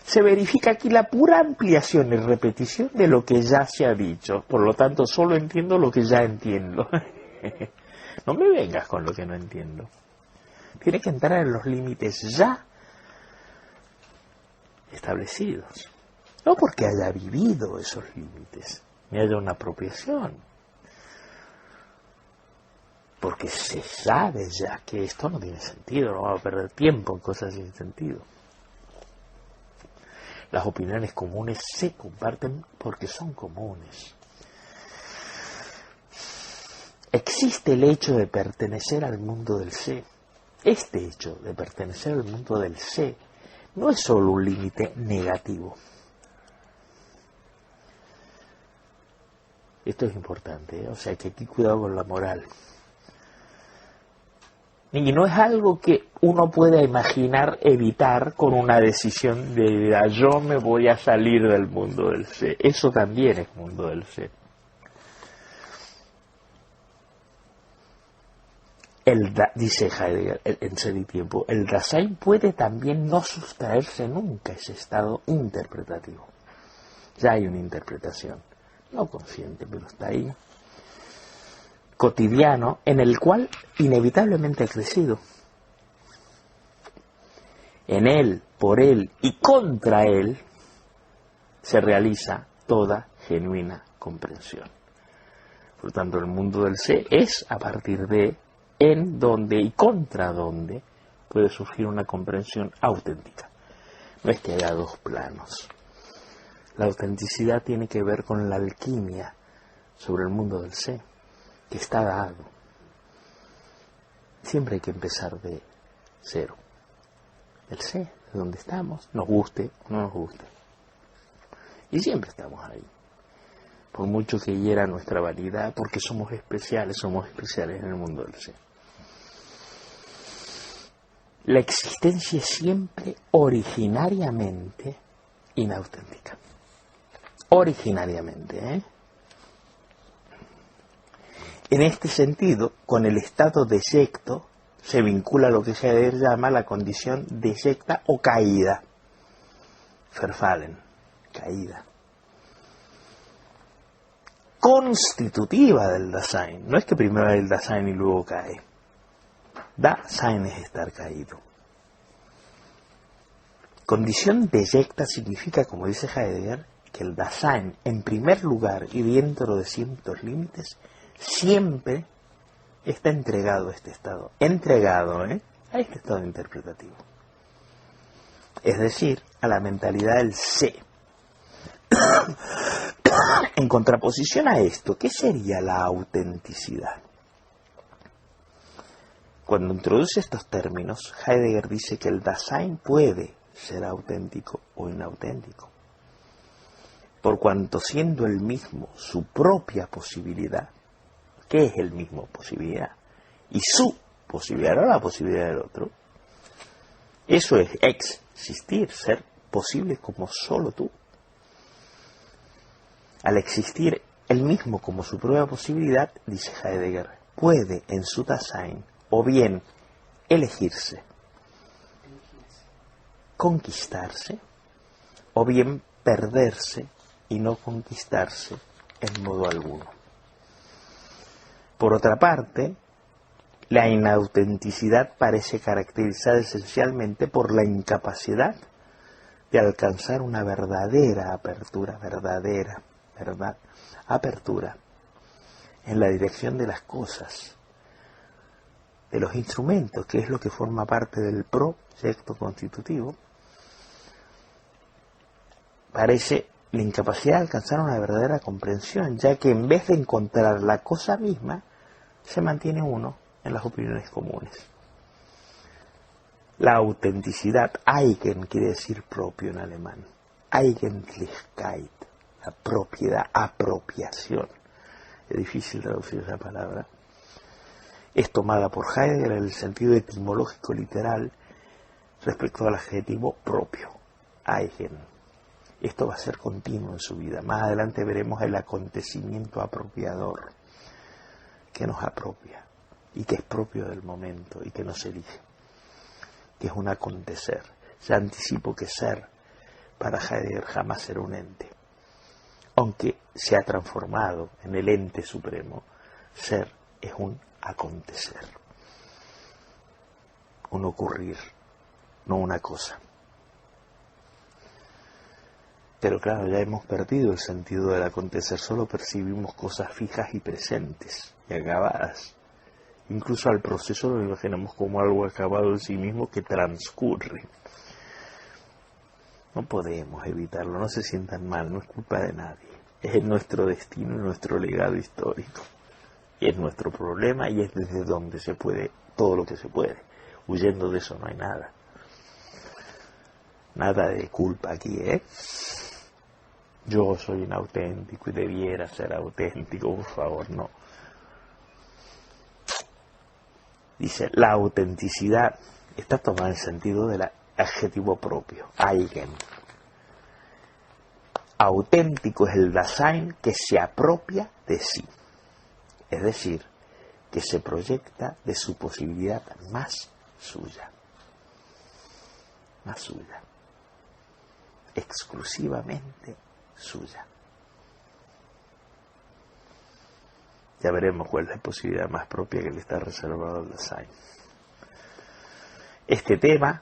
se verifica aquí la pura ampliación y repetición de lo que ya se ha dicho. Por lo tanto, solo entiendo lo que ya entiendo. No me vengas con lo que no entiendo. Tiene que entrar en los límites ya establecidos. No porque haya vivido esos límites, ni haya una apropiación. porque se sabe ya que esto no tiene sentido, no vamos a perder tiempo en cosas sin sentido. Las opiniones comunes se comparten porque son comunes. Existe el hecho de pertenecer al mundo del sé. Este hecho de pertenecer al mundo del sé no es solo un límite negativo. Esto es importante, ¿eh? O sea que aquí cuidado con la moral. Y no es algo que uno pueda imaginar evitar con una decisión de yo me voy a salir del mundo del sé. Eso también es mundo del sé. Dice Heidegger en Ser y Tiempo, el Dasein puede también no sustraerse nunca a ese estado interpretativo. Ya hay una interpretación, no consciente, pero está ahí, cotidiano, en el cual inevitablemente ha crecido. En él, por él y contra él se realiza toda genuina comprensión. Por lo tanto, el mundo del sé es a partir de, en donde y contra donde puede surgir una comprensión auténtica. No es que haya dos planos. La autenticidad tiene que ver con la alquimia sobre el mundo del sé, que está dado. Siempre hay que empezar de cero. El sé, de donde estamos, nos guste o no nos guste. Y siempre estamos ahí. Por mucho que hiera nuestra vanidad, porque somos especiales en el mundo del sé. La existencia es siempre originariamente inauténtica. Originariamente, ¿eh? En este sentido, con el estado deyecto se vincula lo que Heidegger llama la condición deyecta o caída. Verfallen, caída. Constitutiva del Dasein. No es que primero hay el Dasein y luego cae. Dasein es estar caído. Condición deyecta significa, como dice Heidegger, que el Dasein, en primer lugar y dentro de ciertos límites, siempre está entregado a este estado. Entregado, a este estado interpretativo. Es decir, a la mentalidad del sé. En contraposición a esto, ¿qué sería la autenticidad? Cuando introduce estos términos, Heidegger dice que el Dasein puede ser auténtico o inauténtico, por cuanto siendo el mismo su propia posibilidad, ¿qué es el mismo? Posibilidad. Y su posibilidad, no la posibilidad del otro. Eso es existir, ser posible como solo tú. Al existir el mismo como su propia posibilidad, dice Heidegger, puede en su Dasein o bien elegirse, conquistarse, o bien perderse y no conquistarse en modo alguno. Por otra parte, la inautenticidad parece caracterizada esencialmente por la incapacidad de alcanzar una verdadera apertura, apertura en la dirección de las cosas, de los instrumentos, que es lo que forma parte del proyecto constitutivo. Parece la incapacidad de alcanzar una verdadera comprensión, ya que en vez de encontrar la cosa misma, se mantiene uno en las opiniones comunes. La autenticidad, Eigen quiere decir propio en alemán, Eigentlichkeit, la propiedad, apropiación. Es difícil traducir esa palabra. Es tomada por Heidegger en el sentido etimológico literal respecto al adjetivo propio, Eigen. Esto va a ser continuo en su vida. Más adelante veremos el acontecimiento apropiador que nos apropia y que es propio del momento y que nos elige, que es un acontecer. Ya anticipo que ser para Heidegger jamás será un ente, aunque se ha transformado en el ente supremo. Ser es un acontecer, un ocurrir, no una cosa. Pero claro, ya hemos perdido el sentido del acontecer, solo percibimos cosas fijas y presentes y acabadas. Incluso al proceso lo imaginamos como algo acabado en sí mismo que transcurre. No podemos evitarlo, no se sientan mal, no es culpa de nadie. Es nuestro destino y nuestro legado histórico. Y es nuestro problema y es desde donde se puede todo lo que se puede. Huyendo de eso no hay nada. Nada de culpa aquí, ¿eh? Yo soy inauténtico y debiera ser auténtico, por favor, no. Dice, la autenticidad está tomada en el sentido del adjetivo propio, eigen. Auténtico es el Dasein que se apropia de sí, es decir, que se proyecta de su posibilidad más suya, exclusivamente suya. Ya veremos cuál es la posibilidad más propia que le está reservado al Dasein. Este tema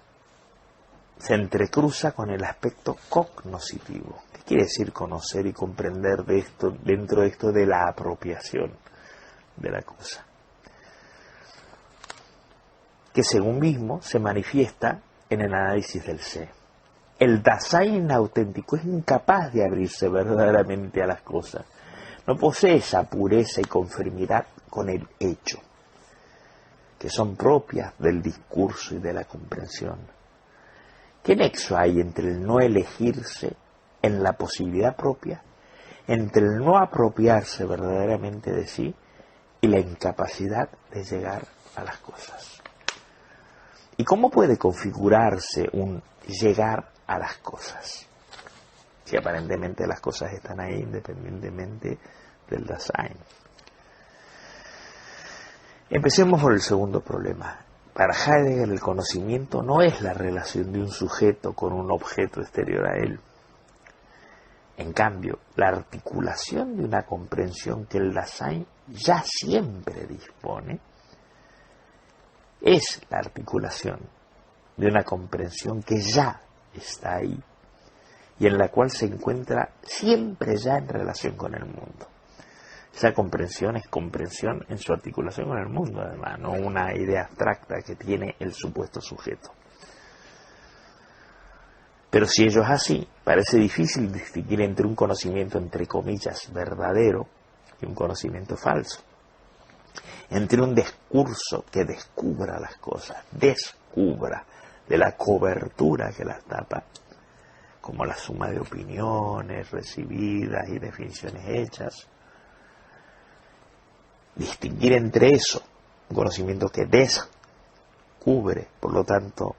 se entrecruza con el aspecto cognoscitivo. ¿Qué quiere decir conocer y comprender de esto, dentro de esto de la apropiación de la cosa? Que según mismo se manifiesta en el análisis del ser. El Dasein auténtico es incapaz de abrirse verdaderamente a las cosas. No posee esa pureza y conformidad con el hecho, que son propias del discurso y de la comprensión. ¿Qué nexo hay entre el no elegirse en la posibilidad propia, entre el no apropiarse verdaderamente de sí y la incapacidad de llegar a las cosas? ¿Y cómo puede configurarse un llegar a las cosas? Si aparentemente las cosas están ahí independientemente del Dasein. Empecemos por el segundo problema. Para Heidegger el conocimiento no es la relación de un sujeto con un objeto exterior a él. En cambio, la articulación de una comprensión que el Dasein ya siempre dispone es la articulación de una comprensión que ya está ahí y en la cual se encuentra siempre ya en relación con el mundo. Esa comprensión es comprensión en su articulación con el mundo, además, no una idea abstracta que tiene el supuesto sujeto. Pero si ello es así, parece difícil distinguir entre un conocimiento, entre comillas, verdadero y un conocimiento falso. Entre un discurso que descubra las cosas, descubra de la cobertura que las tapa, como la suma de opiniones recibidas y definiciones hechas. Distinguir entre eso, un conocimiento que descubre, por lo tanto,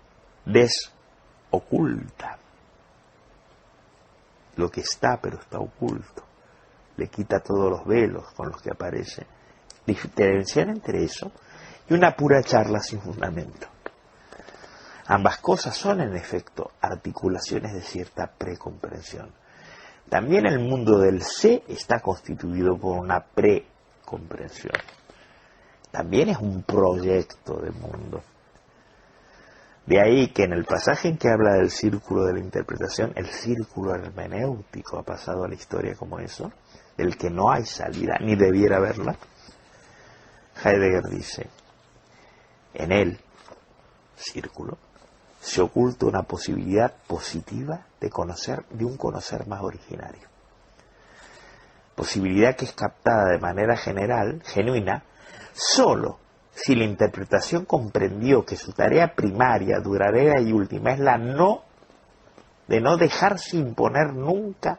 desoculta lo que está, pero está oculto, le quita todos los velos con los que aparece. Diferenciar entre eso y una pura charla sin fundamento. Ambas cosas son, en efecto, articulaciones de cierta precomprensión. También el mundo del sé está constituido por una precomprensión. También es un proyecto de mundo. De ahí que en el pasaje en que habla del círculo de la interpretación, el círculo hermenéutico ha pasado a la historia como eso, del que no hay salida, ni debiera haberla. Heidegger dice, en el círculo se oculta una posibilidad positiva de conocer, de un conocer más originario. Posibilidad que es captada de manera general, genuina, solo si la interpretación comprendió que su tarea primaria, duradera y última es la de no dejarse imponer nunca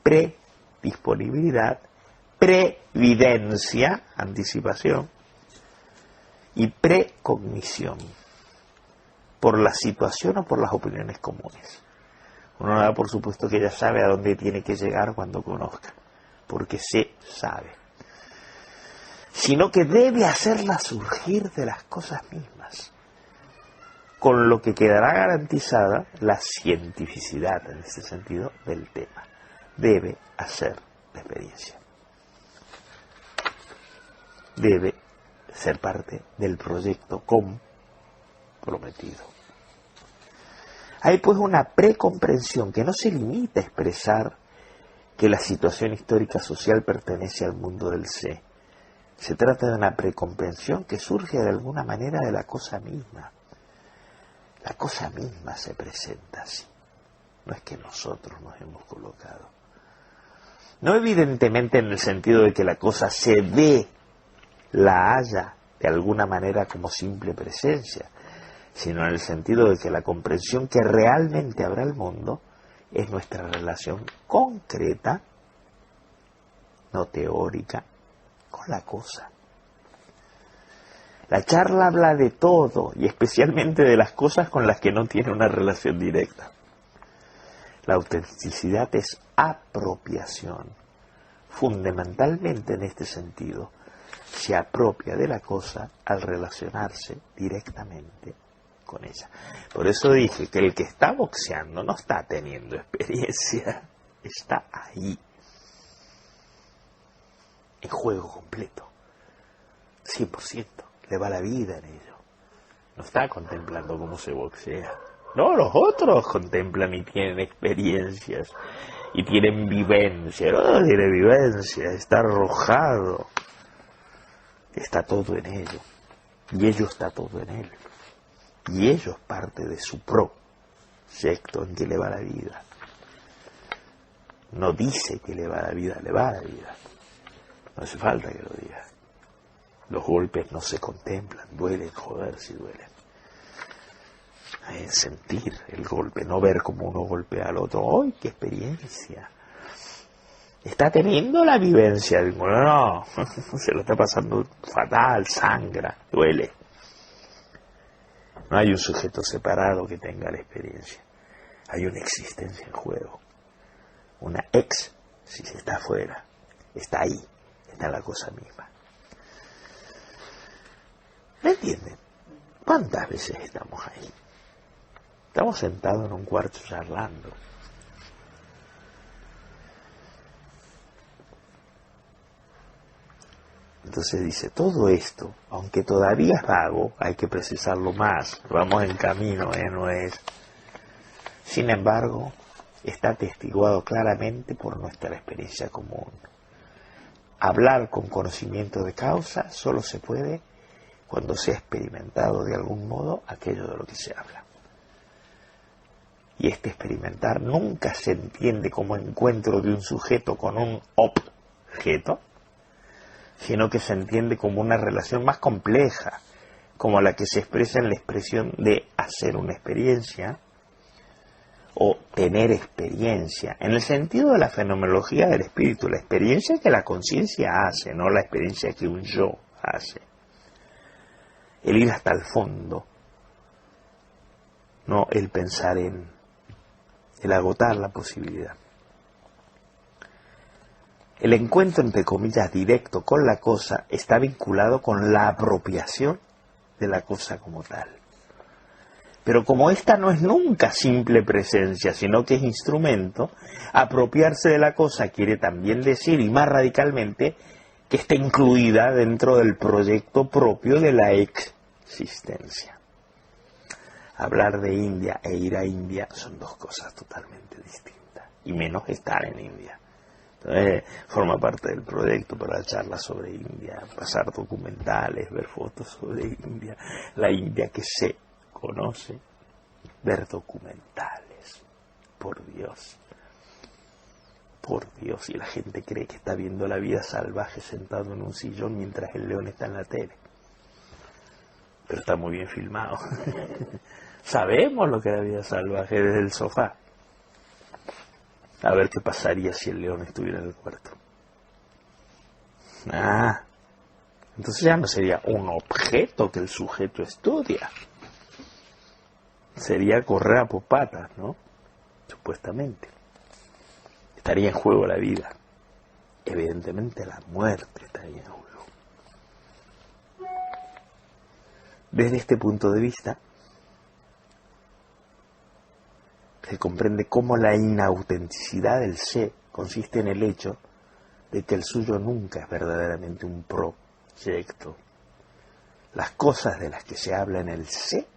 predisponibilidad, previdencia, anticipación, y precognición, por la situación o por las opiniones comunes. Uno da por supuesto que ya sabe a dónde tiene que llegar cuando conozca, porque se sabe. Sino que debe hacerla surgir de las cosas mismas, con lo que quedará garantizada la cientificidad, en este sentido, del tema. Debe hacer la experiencia. Debe ser parte del proyecto comprometido. Hay pues una precomprensión que no se limita a expresar que la situación histórica social pertenece al mundo del sé, Se trata de una precomprensión que surge de alguna manera de la cosa misma. La cosa misma se presenta así. No es que nosotros nos hemos colocado. No evidentemente en el sentido de que la cosa se ve, la haya de alguna manera como simple presencia, sino en el sentido de que la comprensión que realmente habrá el mundo es nuestra relación concreta, no teórica, con la cosa. La charla habla de todo y especialmente de las cosas con las que no tiene una relación directa. La autenticidad es apropiación. Fundamentalmente en este sentido, se apropia de la cosa al relacionarse directamente con ella. Por eso dije que el que está boxeando no está teniendo experiencia, está ahí, en juego completo, 100%, le va la vida en ello. No está contemplando cómo se boxea. No, los otros contemplan y tienen experiencias y tienen vivencia. No tiene vivencia, está arrojado. Está todo en ello. Y ello está todo en él. Y ello es parte de su proyecto en que le va la vida. No dice que le va la vida, le va la vida. No hace falta que lo diga. Los golpes no se contemplan, duelen, joder si duelen. Hay que sentir el golpe, no ver cómo uno golpea al otro. ¡Ay, qué experiencia! Está teniendo la vivencia. No, se lo está pasando fatal, sangra, duele. No hay un sujeto separado que tenga la experiencia. Hay una existencia en juego. Una si se está afuera, está ahí, está la cosa misma. ¿Me entienden? ¿Cuántas veces estamos ahí? Estamos sentados en un cuarto charlando. Entonces dice, todo esto, aunque todavía es vago, hay que precisarlo más. Vamos en camino, no es. Sin embargo, está atestiguado claramente por nuestra experiencia común. Hablar con conocimiento de causa solo se puede cuando se ha experimentado de algún modo aquello de lo que se habla. Y este experimentar nunca se entiende como encuentro de un sujeto con un objeto, sino que se entiende como una relación más compleja, como la que se expresa en la expresión de hacer una experiencia o tener experiencia, en el sentido de la fenomenología del espíritu, la experiencia que la conciencia hace, no la experiencia que un yo hace. El ir hasta el fondo, no el pensar en el agotar la posibilidad. El encuentro, entre comillas, directo con la cosa está vinculado con la apropiación de la cosa como tal. Pero como esta no es nunca simple presencia, sino que es instrumento, apropiarse de la cosa quiere también decir, y más radicalmente, que está incluida dentro del proyecto propio de la existencia. Hablar de India e ir a India son dos cosas totalmente distintas, y menos estar en India. Entonces, forma parte del proyecto para charlas sobre India, pasar documentales, ver fotos sobre India, la India que se conoce, ver documentales, por Dios, y la gente cree que está viendo la vida salvaje sentado en un sillón mientras el león está en la tele, pero está muy bien filmado. Sabemos lo que es la vida salvaje desde el sofá. A ver qué pasaría si el león estuviera en el cuarto. Entonces ya no sería un objeto que el sujeto estudia. Sería correr a popatas, ¿no? Supuestamente. Estaría en juego la vida. Evidentemente la muerte estaría en juego. Desde este punto de vista, se comprende cómo la inautenticidad del sé consiste en el hecho de que el suyo nunca es verdaderamente un proyecto. Las cosas de las que se habla en el sé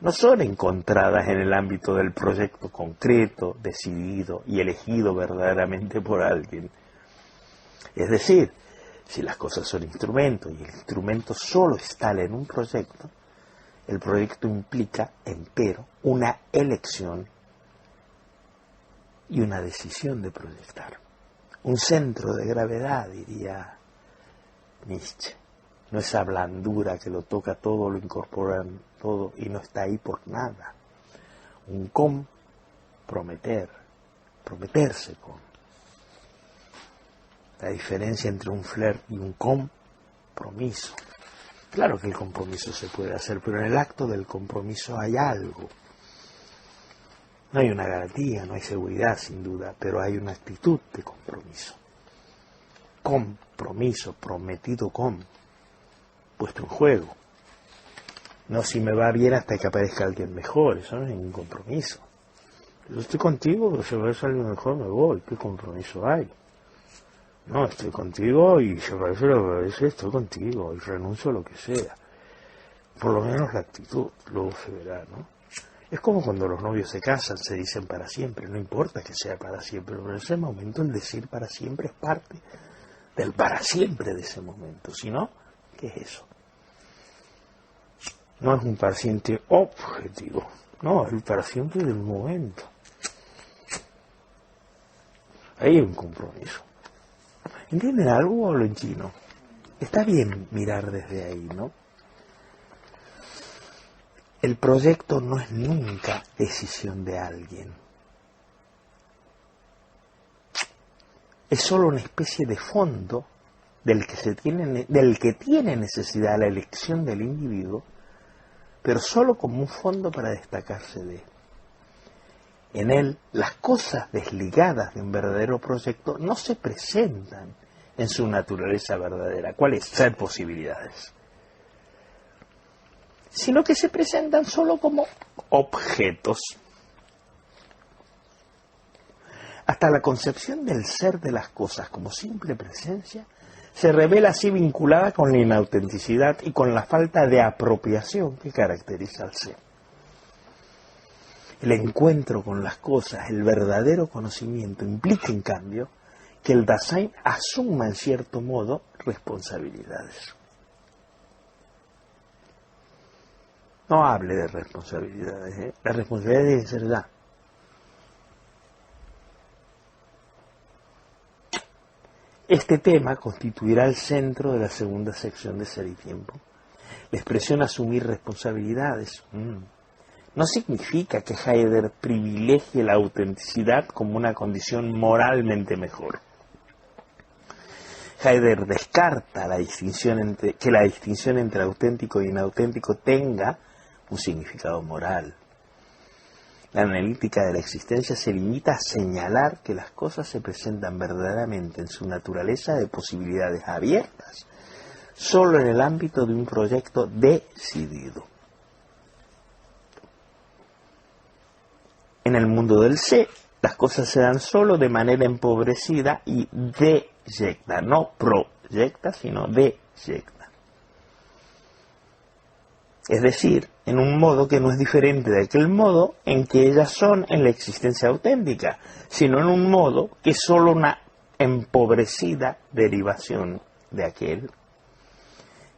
no son encontradas en el ámbito del proyecto concreto, decidido y elegido verdaderamente por alguien. Es decir, Si las cosas son instrumentos y el instrumento solo instala en un proyecto, el proyecto implica, empero, una elección y una decisión de proyectar. Un centro de gravedad, diría Nietzsche. No esa blandura que lo toca todo, lo incorpora todo y no está ahí por nada. Un prometerse con. La diferencia entre un flirt y un compromiso. Claro que el compromiso se puede hacer, pero en el acto del compromiso hay algo. No hay una garantía, no hay seguridad sin duda, pero hay una actitud de compromiso. Compromiso, prometido con, puesto en juego. No si me va bien hasta que aparezca alguien mejor, eso no es ningún compromiso. Yo estoy contigo, pero si aparece alguien mejor me voy, ¿qué compromiso hay? No, estoy contigo y si aparece lo que aparece, estoy contigo y renuncio a lo que sea. Por lo menos la actitud, luego se verá, ¿no? Es como cuando los novios se casan, se dicen para siempre, no importa que sea para siempre, pero en ese momento el decir para siempre es parte del para siempre de ese momento. Si no, ¿qué es eso? No es un para siempre objetivo, no, es el para siempre del momento. Ahí hay un compromiso. ¿Entienden algo o hablo en chino? Está bien mirar desde ahí, ¿no? El proyecto no es nunca decisión de alguien. Es solo una especie de fondo del que tiene necesidad la elección del individuo, pero solo como un fondo para destacarse de él. En él, las cosas desligadas de un verdadero proyecto no se presentan en su naturaleza verdadera. ¿Cuál es? Ser posibilidades. Sino que se presentan solo como objetos. Hasta la concepción del ser de las cosas como simple presencia se revela así vinculada con la inautenticidad y con la falta de apropiación que caracteriza al ser. El encuentro con las cosas, el verdadero conocimiento, implica en cambio que el Dasein asuma en cierto modo responsabilidades. No hable de responsabilidades, ¿eh? Las responsabilidades deben ser ya. Este tema constituirá el centro de la segunda sección de Ser y Tiempo. La expresión asumir responsabilidades no significa que Heidegger privilegie la autenticidad como una condición moralmente mejor. Heidegger descarta que la distinción entre auténtico y inauténtico tenga un significado moral. La analítica de la existencia se limita a señalar que las cosas se presentan verdaderamente en su naturaleza de posibilidades abiertas, solo en el ámbito de un proyecto decidido. En el mundo del sé, las cosas se dan solo de manera empobrecida y deyecta, no proyecta, sino deyecta. Es decir, en un modo que no es diferente de aquel modo en que ellas son en la existencia auténtica, sino en un modo que es solo una empobrecida derivación de aquel.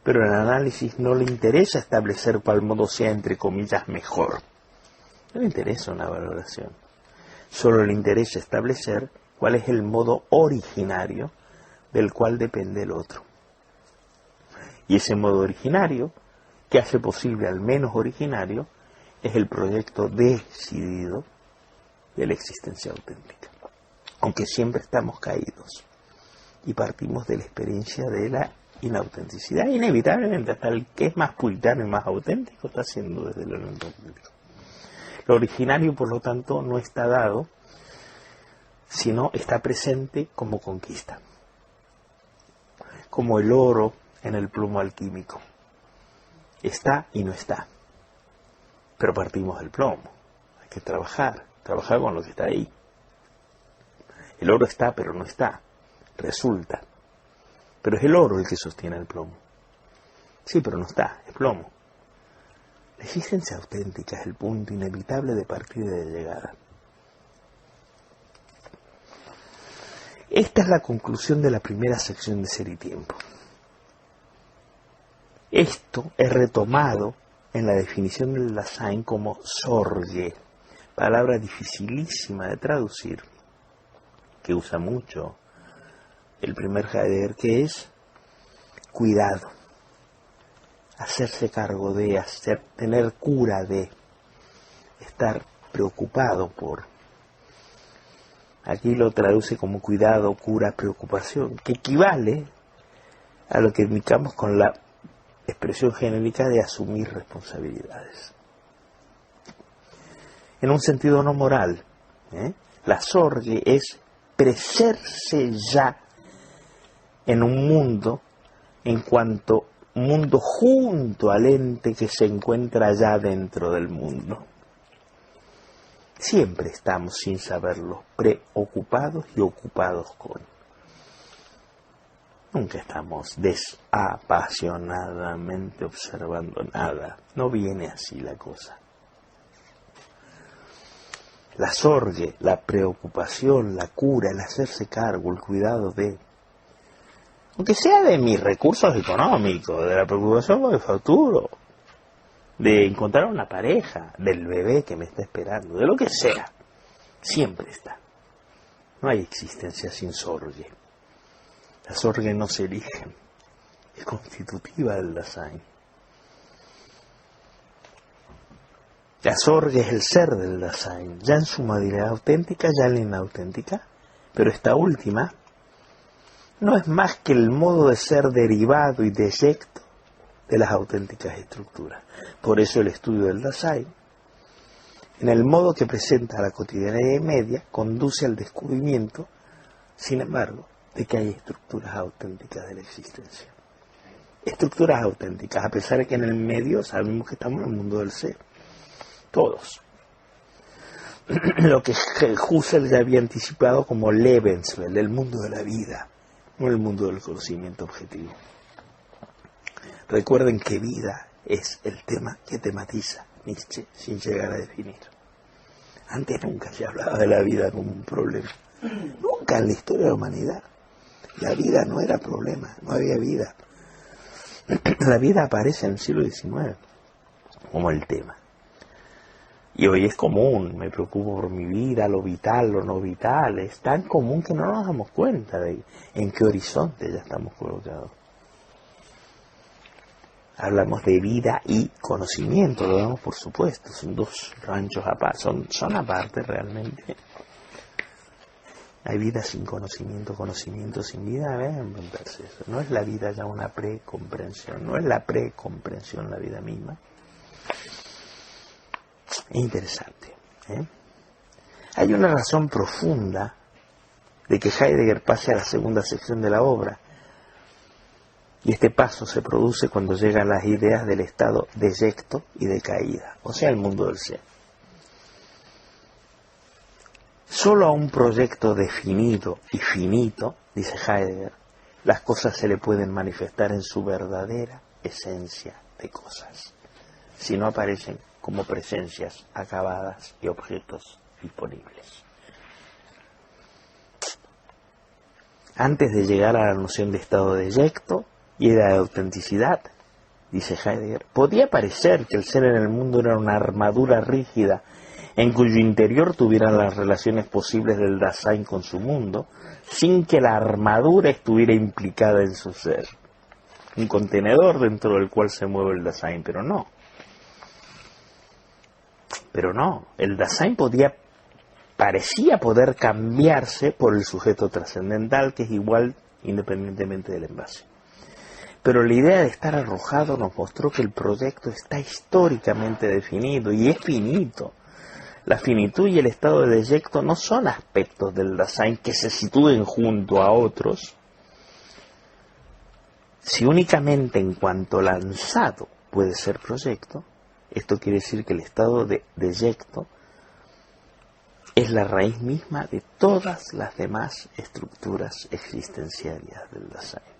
Pero el análisis no le interesa establecer cuál modo sea, entre comillas, mejor. No le interesa una valoración. Solo le interesa establecer cuál es el modo originario del cual depende el otro. Y ese modo originario, que hace posible al menos originario, es el proyecto decidido de la existencia auténtica. Aunque siempre estamos caídos y partimos de la experiencia de la inautenticidad, inevitablemente hasta el que es más puritano y más auténtico está siendo desde lo auténtico. Lo originario, por lo tanto, no está dado, sino está presente como conquista, como el oro en el plomo alquímico. Está y no está, pero partimos del plomo. Hay que trabajar con lo que está ahí. El oro está, pero no está. Resulta. Pero es el oro el que sostiene el plomo. Sí, pero no está, es plomo. La existencia auténtica es el punto inevitable de partida y de llegada. Esta es la conclusión de la primera sección de Ser y Tiempo. Esto es retomado en la definición del Dasein como Sorge, palabra dificilísima de traducir, que usa mucho el primer Heidegger, que es cuidado, hacerse cargo de, tener cura de, estar preocupado por. Aquí lo traduce como cuidado, cura, preocupación, que equivale a lo que indicamos con la expresión genérica de asumir responsabilidades. En un sentido no moral, la sorge es preserse ya en un mundo, en cuanto mundo junto al ente que se encuentra ya dentro del mundo. Siempre estamos, sin saberlo, preocupados y ocupados con. Nunca estamos desapasionadamente observando nada. No viene así la cosa. La sorge, la preocupación, la cura, el hacerse cargo, el cuidado de... Aunque sea de mis recursos económicos, de la preocupación por el futuro, de encontrar una pareja, del bebé que me está esperando, de lo que sea, siempre está. No hay existencia sin sorge. La sorge no se elige, es constitutiva del Dasein. La sorge es el ser del Dasein, ya en su modalidad auténtica, ya en la inauténtica, pero esta última no es más que el modo de ser derivado y deyecto de las auténticas estructuras. Por eso el estudio del Dasein, en el modo que presenta la cotidianidad media, conduce al descubrimiento, sin embargo, de que hay estructuras auténticas de la existencia. Estructuras auténticas, a pesar de que en el medio sabemos que estamos en el mundo del ser. Todos. Lo que Husserl ya había anticipado como Lebenswelt, el mundo de la vida, no el mundo del conocimiento objetivo. Recuerden que vida es el tema que tematiza Nietzsche sin llegar a definir. Antes nunca se hablaba de la vida como un problema. Nunca en la historia de la humanidad. La vida no era problema, no había vida. La vida aparece en el siglo XIX como el tema. Y hoy es común, me preocupo por mi vida, lo vital, lo no vital. Es tan común que no nos damos cuenta de en qué horizonte ya estamos colocados. Hablamos de vida y conocimiento, lo vemos por supuesto, son dos ranchos aparte, son aparte realmente. Hay vida sin conocimiento, conocimiento sin vida, eso. No es la vida ya una precomprensión, no es la precomprensión la vida misma. Es interesante. Hay una razón profunda de que Heidegger pase a la segunda sección de la obra. Y este paso se produce cuando llegan las ideas del estado deyecto y de caída, o sea, el mundo del ser. Solo a un proyecto definido y finito, dice Heidegger, las cosas se le pueden manifestar en su verdadera esencia de cosas, si no aparecen como presencias acabadas y objetos disponibles. Antes de llegar a la noción de estado deyecto y de autenticidad, dice Heidegger, podía parecer que el ser en el mundo era una armadura rígida en cuyo interior tuviera las relaciones posibles del Dasein con su mundo, sin que la armadura estuviera implicada en su ser. Un contenedor dentro del cual se mueve el Dasein, pero no. Pero no, el Dasein parecía poder cambiarse por el sujeto trascendental, que es igual independientemente del envase. Pero la idea de estar arrojado nos mostró que el proyecto está históricamente definido y es finito. La finitud y el estado de deyecto no son aspectos del Dasein que se sitúen junto a otros, si únicamente en cuanto lanzado puede ser proyecto. Esto quiere decir que el estado de deyecto es la raíz misma de todas las demás estructuras existenciarias del Dasein.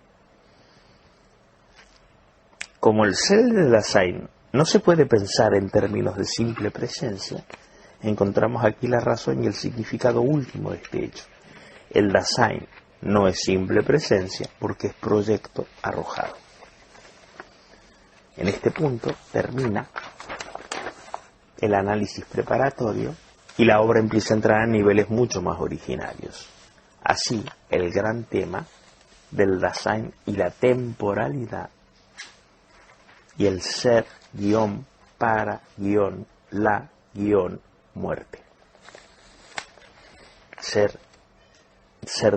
Como el ser del Dasein no se puede pensar en términos de simple presencia, encontramos aquí la razón y el significado último de este hecho. El Dasein, no es simple presencia porque es proyecto arrojado. En este punto termina el análisis preparatorio y la obra empieza a entrar a niveles mucho más originarios. Así, el gran tema del Dasein y la temporalidad y el ser guión para guión la guión muerte. Ser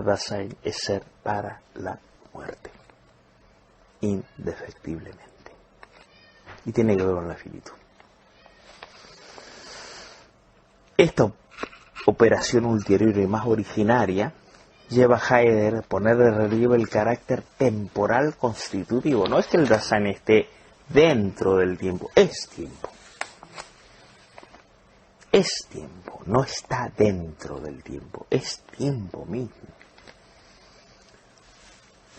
Dasein es ser para la muerte, indefectiblemente. Y tiene que ver con la finitud. Esta operación ulterior y más originaria lleva a Heidegger a poner de relieve el carácter temporal constitutivo. No es que el Dasein esté dentro del tiempo, es tiempo. Es tiempo, no está dentro del tiempo, es tiempo mismo.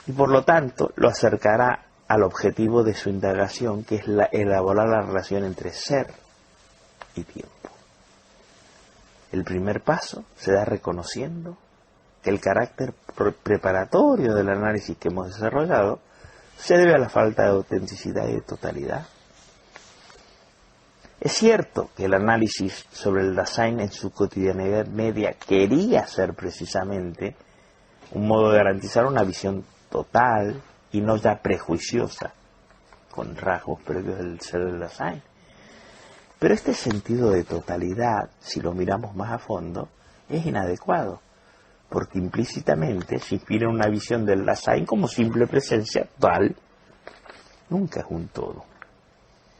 Y por lo tanto lo acercará al objetivo de su indagación, que es elaborar la relación entre ser y tiempo. El primer paso se da reconociendo que el carácter preparatorio del análisis que hemos desarrollado se debe a la falta de autenticidad y de totalidad. Es cierto que el análisis sobre el Dasein en su cotidianidad media quería ser precisamente un modo de garantizar una visión total y no ya prejuiciosa, con rasgos previos del ser del Dasein. Pero este sentido de totalidad, si lo miramos más a fondo, es inadecuado, porque implícitamente se inspira en una visión del Dasein como simple presencia tal. Nunca es un todo,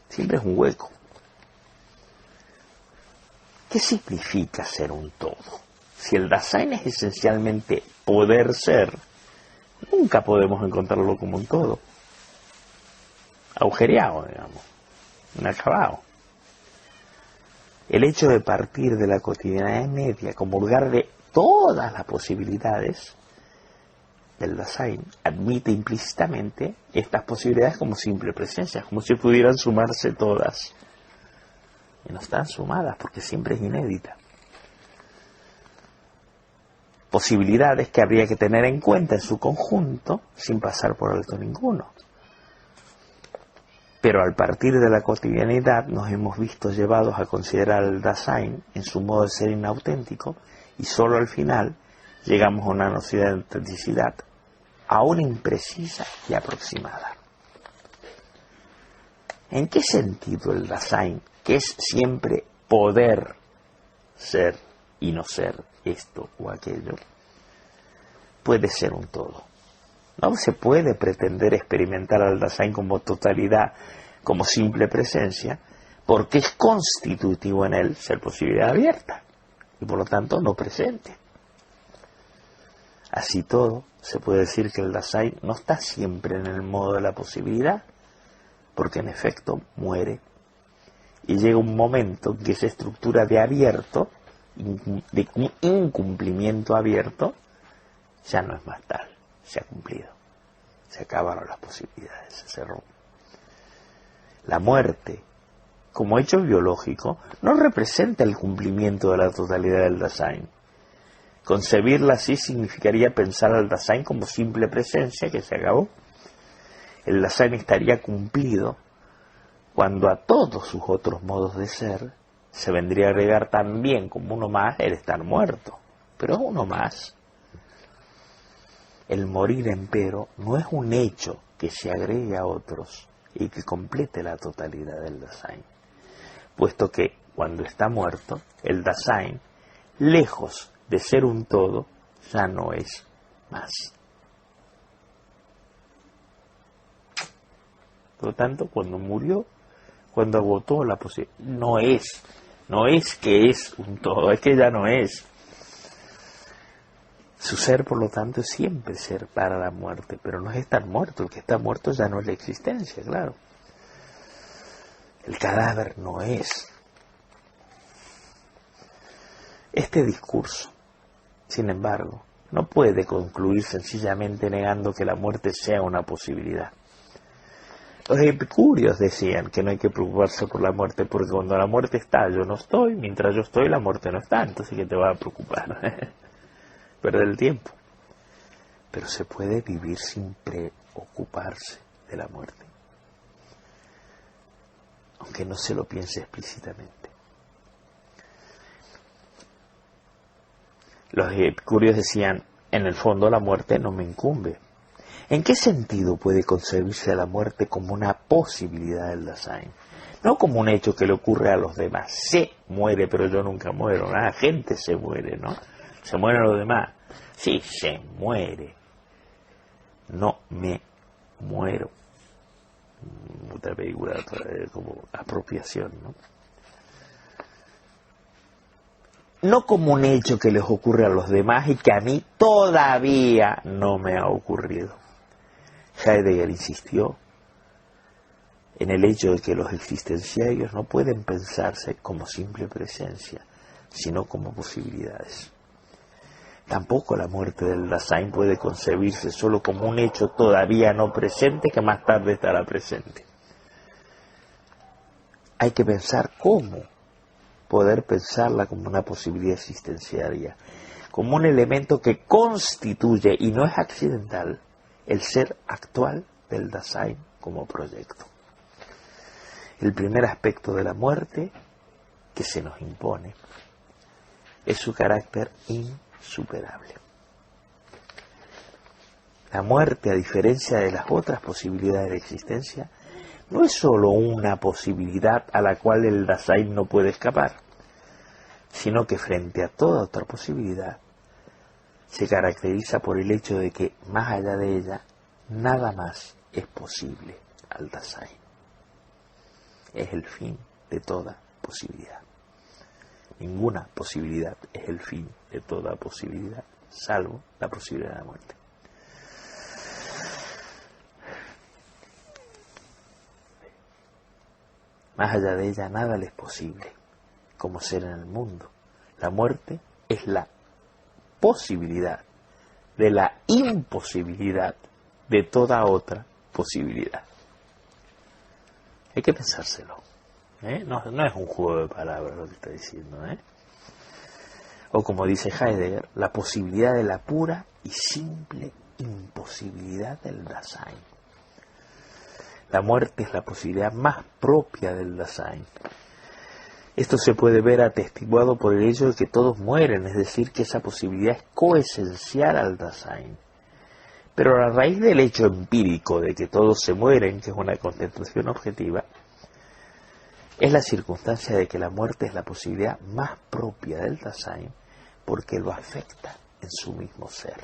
siempre es un hueco. ¿Qué significa ser un todo? Si el Dasein es esencialmente poder ser, nunca podemos encontrarlo como un todo. Agujereado, digamos, inacabado. El hecho de partir de la cotidianidad media como lugar de todas las posibilidades del Dasein admite implícitamente estas posibilidades como simple presencia, como si pudieran sumarse todas. Y no están sumadas porque siempre es inédita. Posibilidades que habría que tener en cuenta en su conjunto sin pasar por alto ninguno. Pero al partir de la cotidianidad nos hemos visto llevados a considerar el Dasein en su modo de ser inauténtico y solo al final llegamos a una noción de autenticidad aún imprecisa y aproximada. ¿En qué sentido el Dasein, que es siempre poder ser y no ser esto o aquello, puede ser un todo? No se puede pretender experimentar al Dasein como totalidad, como simple presencia, porque es constitutivo en él ser posibilidad abierta y por lo tanto no presente. Así todo, se puede decir que el Dasein no está siempre en el modo de la posibilidad, porque en efecto muere y llega un momento en que esa estructura de abierto, de incumplimiento abierto, ya no es más tal. Se ha cumplido, se acabaron las posibilidades, se cerró. La muerte, como hecho biológico, no representa el cumplimiento de la totalidad del Dasein. Concebirla así significaría pensar al Dasein como simple presencia que se acabó. El Dasein estaría cumplido cuando a todos sus otros modos de ser se vendría a agregar también como uno más el estar muerto, pero es uno más. El morir, empero, no es un hecho que se agregue a otros y que complete la totalidad del Dasein, puesto que, cuando está muerto, el Dasein, lejos de ser un todo, ya no es más. Por lo tanto, cuando murió, cuando agotó la posibilidad, no es que es un todo, es que ya no es. Su ser, por lo tanto, es siempre ser para la muerte, pero no es estar muerto. El que está muerto ya no es la existencia, claro. El cadáver no es. Este discurso, sin embargo, no puede concluir sencillamente negando que la muerte sea una posibilidad. Los epicúreos decían que no hay que preocuparse por la muerte, porque cuando la muerte está, yo no estoy, mientras yo estoy, la muerte no está, entonces ¿qué te va a preocupar? Perder el tiempo. pero se puede vivir sin preocuparse de la muerte, aunque no se lo piense explícitamente. Los epicúreos decían, en el fondo la muerte no me incumbe. ¿En qué sentido puede concebirse la muerte como una posibilidad del Dasein? No como un hecho que le ocurre a los demás. Se muere, pero yo nunca muero. La gente se muere, ¿no? Se mueren los demás. Sí, se muere. No me muero. Otra película como apropiación, ¿no? No como un hecho que les ocurre a los demás y que a mí todavía no me ha ocurrido. Heidegger insistió en el hecho de que los existenciarios no pueden pensarse como simple presencia, sino como posibilidades. Tampoco la muerte del Dasein puede concebirse solo como un hecho todavía no presente que más tarde estará presente. Hay que pensar cómo poder pensarla como una posibilidad existenciaria, como un elemento que constituye, y no es accidental, el ser actual del Dasein como proyecto. El primer aspecto de la muerte que se nos impone es su carácter insuperable. La muerte, a diferencia de las otras posibilidades de existencia, no es sólo una posibilidad a la cual el Dasein no puede escapar, sino que frente a toda otra posibilidad se caracteriza por el hecho de que, más allá de ella, nada más es posible al Dasein. Es el fin de toda posibilidad. Ninguna posibilidad es el fin de toda posibilidad, salvo la posibilidad de la muerte. Más allá de ella, nada le es posible como ser en el mundo. La muerte es la posibilidad de la imposibilidad de toda otra posibilidad. Hay que pensárselo. No es un juego de palabras lo que está diciendo. O como dice Heidegger, la posibilidad de la pura y simple imposibilidad del Dasein. La muerte es la posibilidad más propia del Dasein. Esto se puede ver atestiguado por el hecho de que todos mueren, es decir, que esa posibilidad es coesencial al Dasein. Pero a raíz del hecho empírico de que todos se mueren, que es una constatación objetiva, es la circunstancia de que la muerte es la posibilidad más propia del Dasein porque lo afecta en su mismo ser.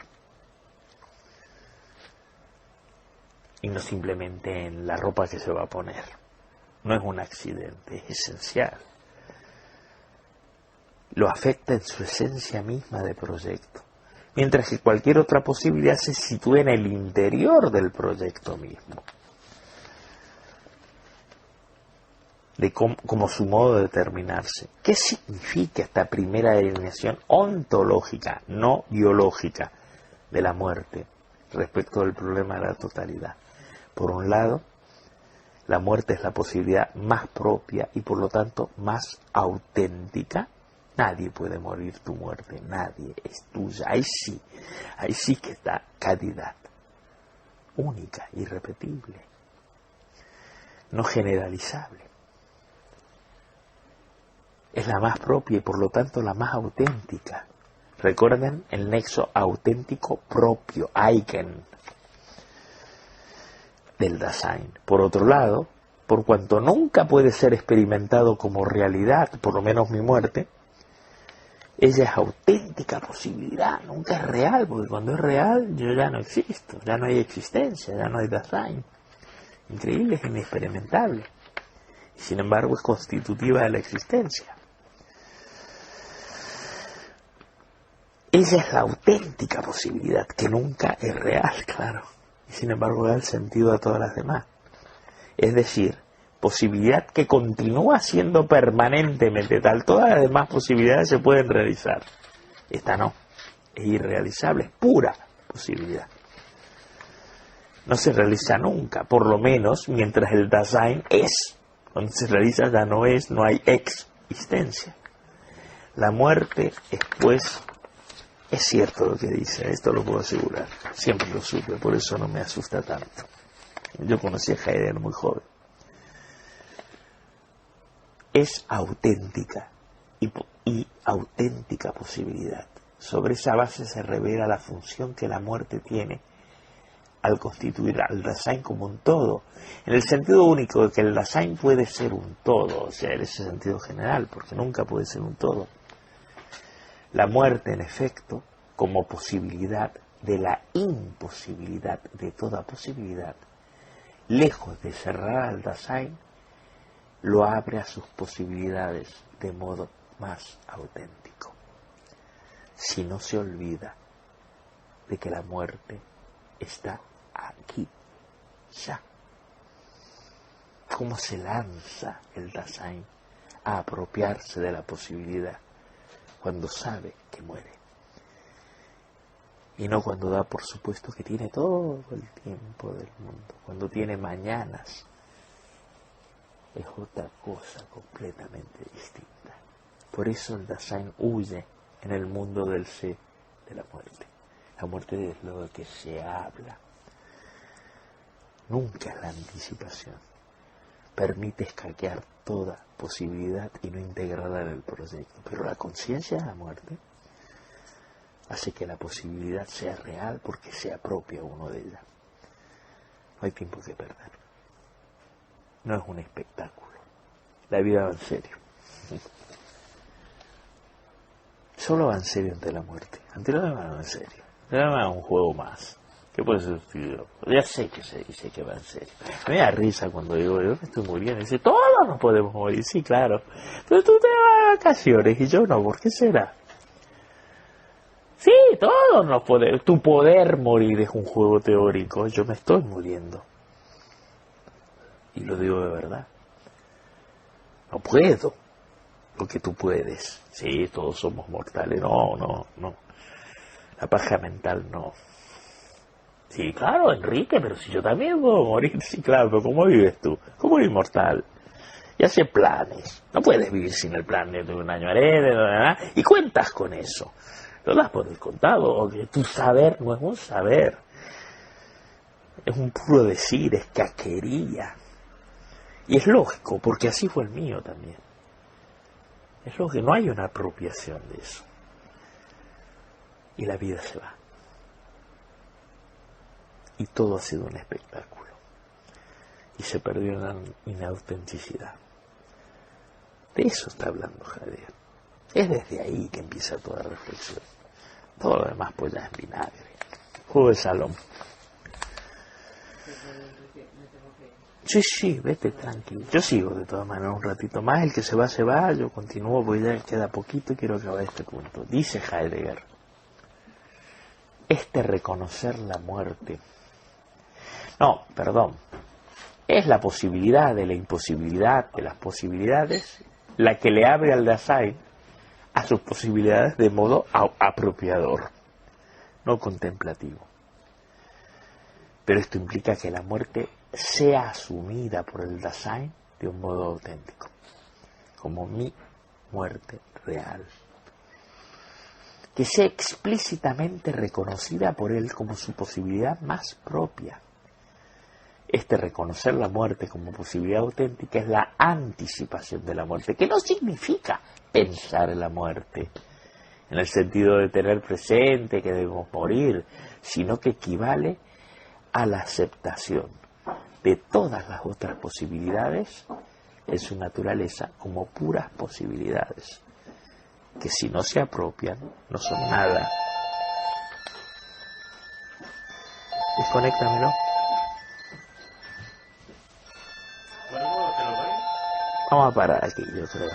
Y no simplemente en la ropa que se va a poner. No es un accidente, es esencial. Lo afecta en su esencia misma de proyecto, mientras que cualquier otra posibilidad se sitúa en el interior del proyecto mismo, de como su modo de determinarse. ¿Qué significa esta primera delineación ontológica, no biológica, de la muerte respecto del problema de la totalidad? Por un lado, la muerte es la posibilidad más propia y por lo tanto más auténtica. Nadie puede morir tu muerte, nadie, es tuya. Ahí sí que está calidad, única, irrepetible, no generalizable. Es la más propia y por lo tanto la más auténtica. Recuerden el nexo auténtico propio, Eigen, del Dasein. Por otro lado, por cuanto nunca puede ser experimentado como realidad, por lo menos mi muerte, ella es auténtica posibilidad, nunca es real, porque cuando es real yo ya no existo, ya no hay existencia, ya no hay Dasein. Increíble, es inexperimentable. Y sin embargo es constitutiva de la existencia. Ella es la auténtica posibilidad, que nunca es real, claro. Y sin embargo da el sentido a todas las demás. Es decir, posibilidad que continúa siendo permanentemente tal. Todas las demás posibilidades se pueden realizar. Esta no, es irrealizable, es pura posibilidad. No se realiza nunca, por lo menos mientras el Dasein es. Cuando se realiza ya no es, no hay existencia. La muerte es pues Es cierto lo que dice, esto lo puedo asegurar. Siempre lo supe, por eso no me asusta tanto. Yo conocí a Heidegger muy joven. Es auténtica y auténtica posibilidad. Sobre esa base se revela la función que la muerte tiene al constituir al Dasein como un todo, en el sentido único de que el Dasein puede ser un todo, o sea, en ese sentido general, porque nunca puede ser un todo. La muerte, en efecto, como posibilidad de la imposibilidad de toda posibilidad, lejos de cerrar al Dasein, lo abre a sus posibilidades de modo más auténtico. Si no se olvida de que la muerte está aquí, ya. ¿Cómo se lanza el Dasein a apropiarse de la posibilidad cuando sabe que muere? Y no cuando da por supuesto que tiene todo el tiempo del mundo, cuando tiene mañanas. Es otra cosa completamente distinta. Por eso el Dasein huye en el mundo del sé de la muerte. La muerte es lo que se habla. Nunca es la anticipación. Permite escaquear toda posibilidad y no integrarla en el proyecto. Pero la conciencia de la muerte hace que la posibilidad sea real porque se apropia uno de ella. No hay tiempo que perder. No es un espectáculo. La vida va en serio. Solo va en serio ante la muerte. Ante lo demás no va en serio. Ante lo demás es un juego más. ¿Qué puede ser tuyo? Ya sé que se dice que va en serio. Me da risa cuando digo, yo me estoy muriendo. Y dice, todos nos podemos morir. Sí, claro. Pero tú te vas de vacaciones y yo no. ¿Por qué será? Sí, todos nos podemos. Tu poder morir es un juego teórico. Yo me estoy muriendo. Y lo digo de verdad. No puedo lo que tú puedes. Sí, todos somos mortales. No. La paja mental no. Sí, claro, Enrique, pero si yo también puedo morir. Sí, claro, pero ¿cómo vives tú? ¿Cómo eres inmortal? Y hace planes. No puedes vivir sin el plan de un año heredero, y cuentas con eso. Lo das por descontado, o que tu saber no es un saber. Es un puro decir, es caquería. Y es lógico, porque así fue el mío también. Es lógico, no hay una apropiación de eso. Y la vida se va. Y todo ha sido un espectáculo. Y se perdió en la inautenticidad. De eso está hablando Heidegger. Es desde ahí que empieza toda reflexión. Todo lo demás pues ya es vinagre. Juego de salón. Sí, vete tranquilo. Yo sigo de todas maneras un ratito más. El que se va. Yo continúo porque ya queda poquito y quiero acabar este punto. Dice Heidegger. Reconocer la muerte. No, perdón. Es la posibilidad de la imposibilidad de las posibilidades la que le abre al Dasein a sus posibilidades de modo apropiador, no contemplativo. Pero esto implica que la muerte sea asumida por el Dasein de un modo auténtico, como mi muerte real. Que sea explícitamente reconocida por él como su posibilidad más propia. Reconocer la muerte como posibilidad auténtica es la anticipación de la muerte, que no significa pensar en la muerte, en el sentido de tener presente que debemos morir, sino que equivale a la aceptación de todas las otras posibilidades en su naturaleza como puras posibilidades, que si no se apropian no son nada. Desconéctamelo. Vamos a parar aquí, yo creo.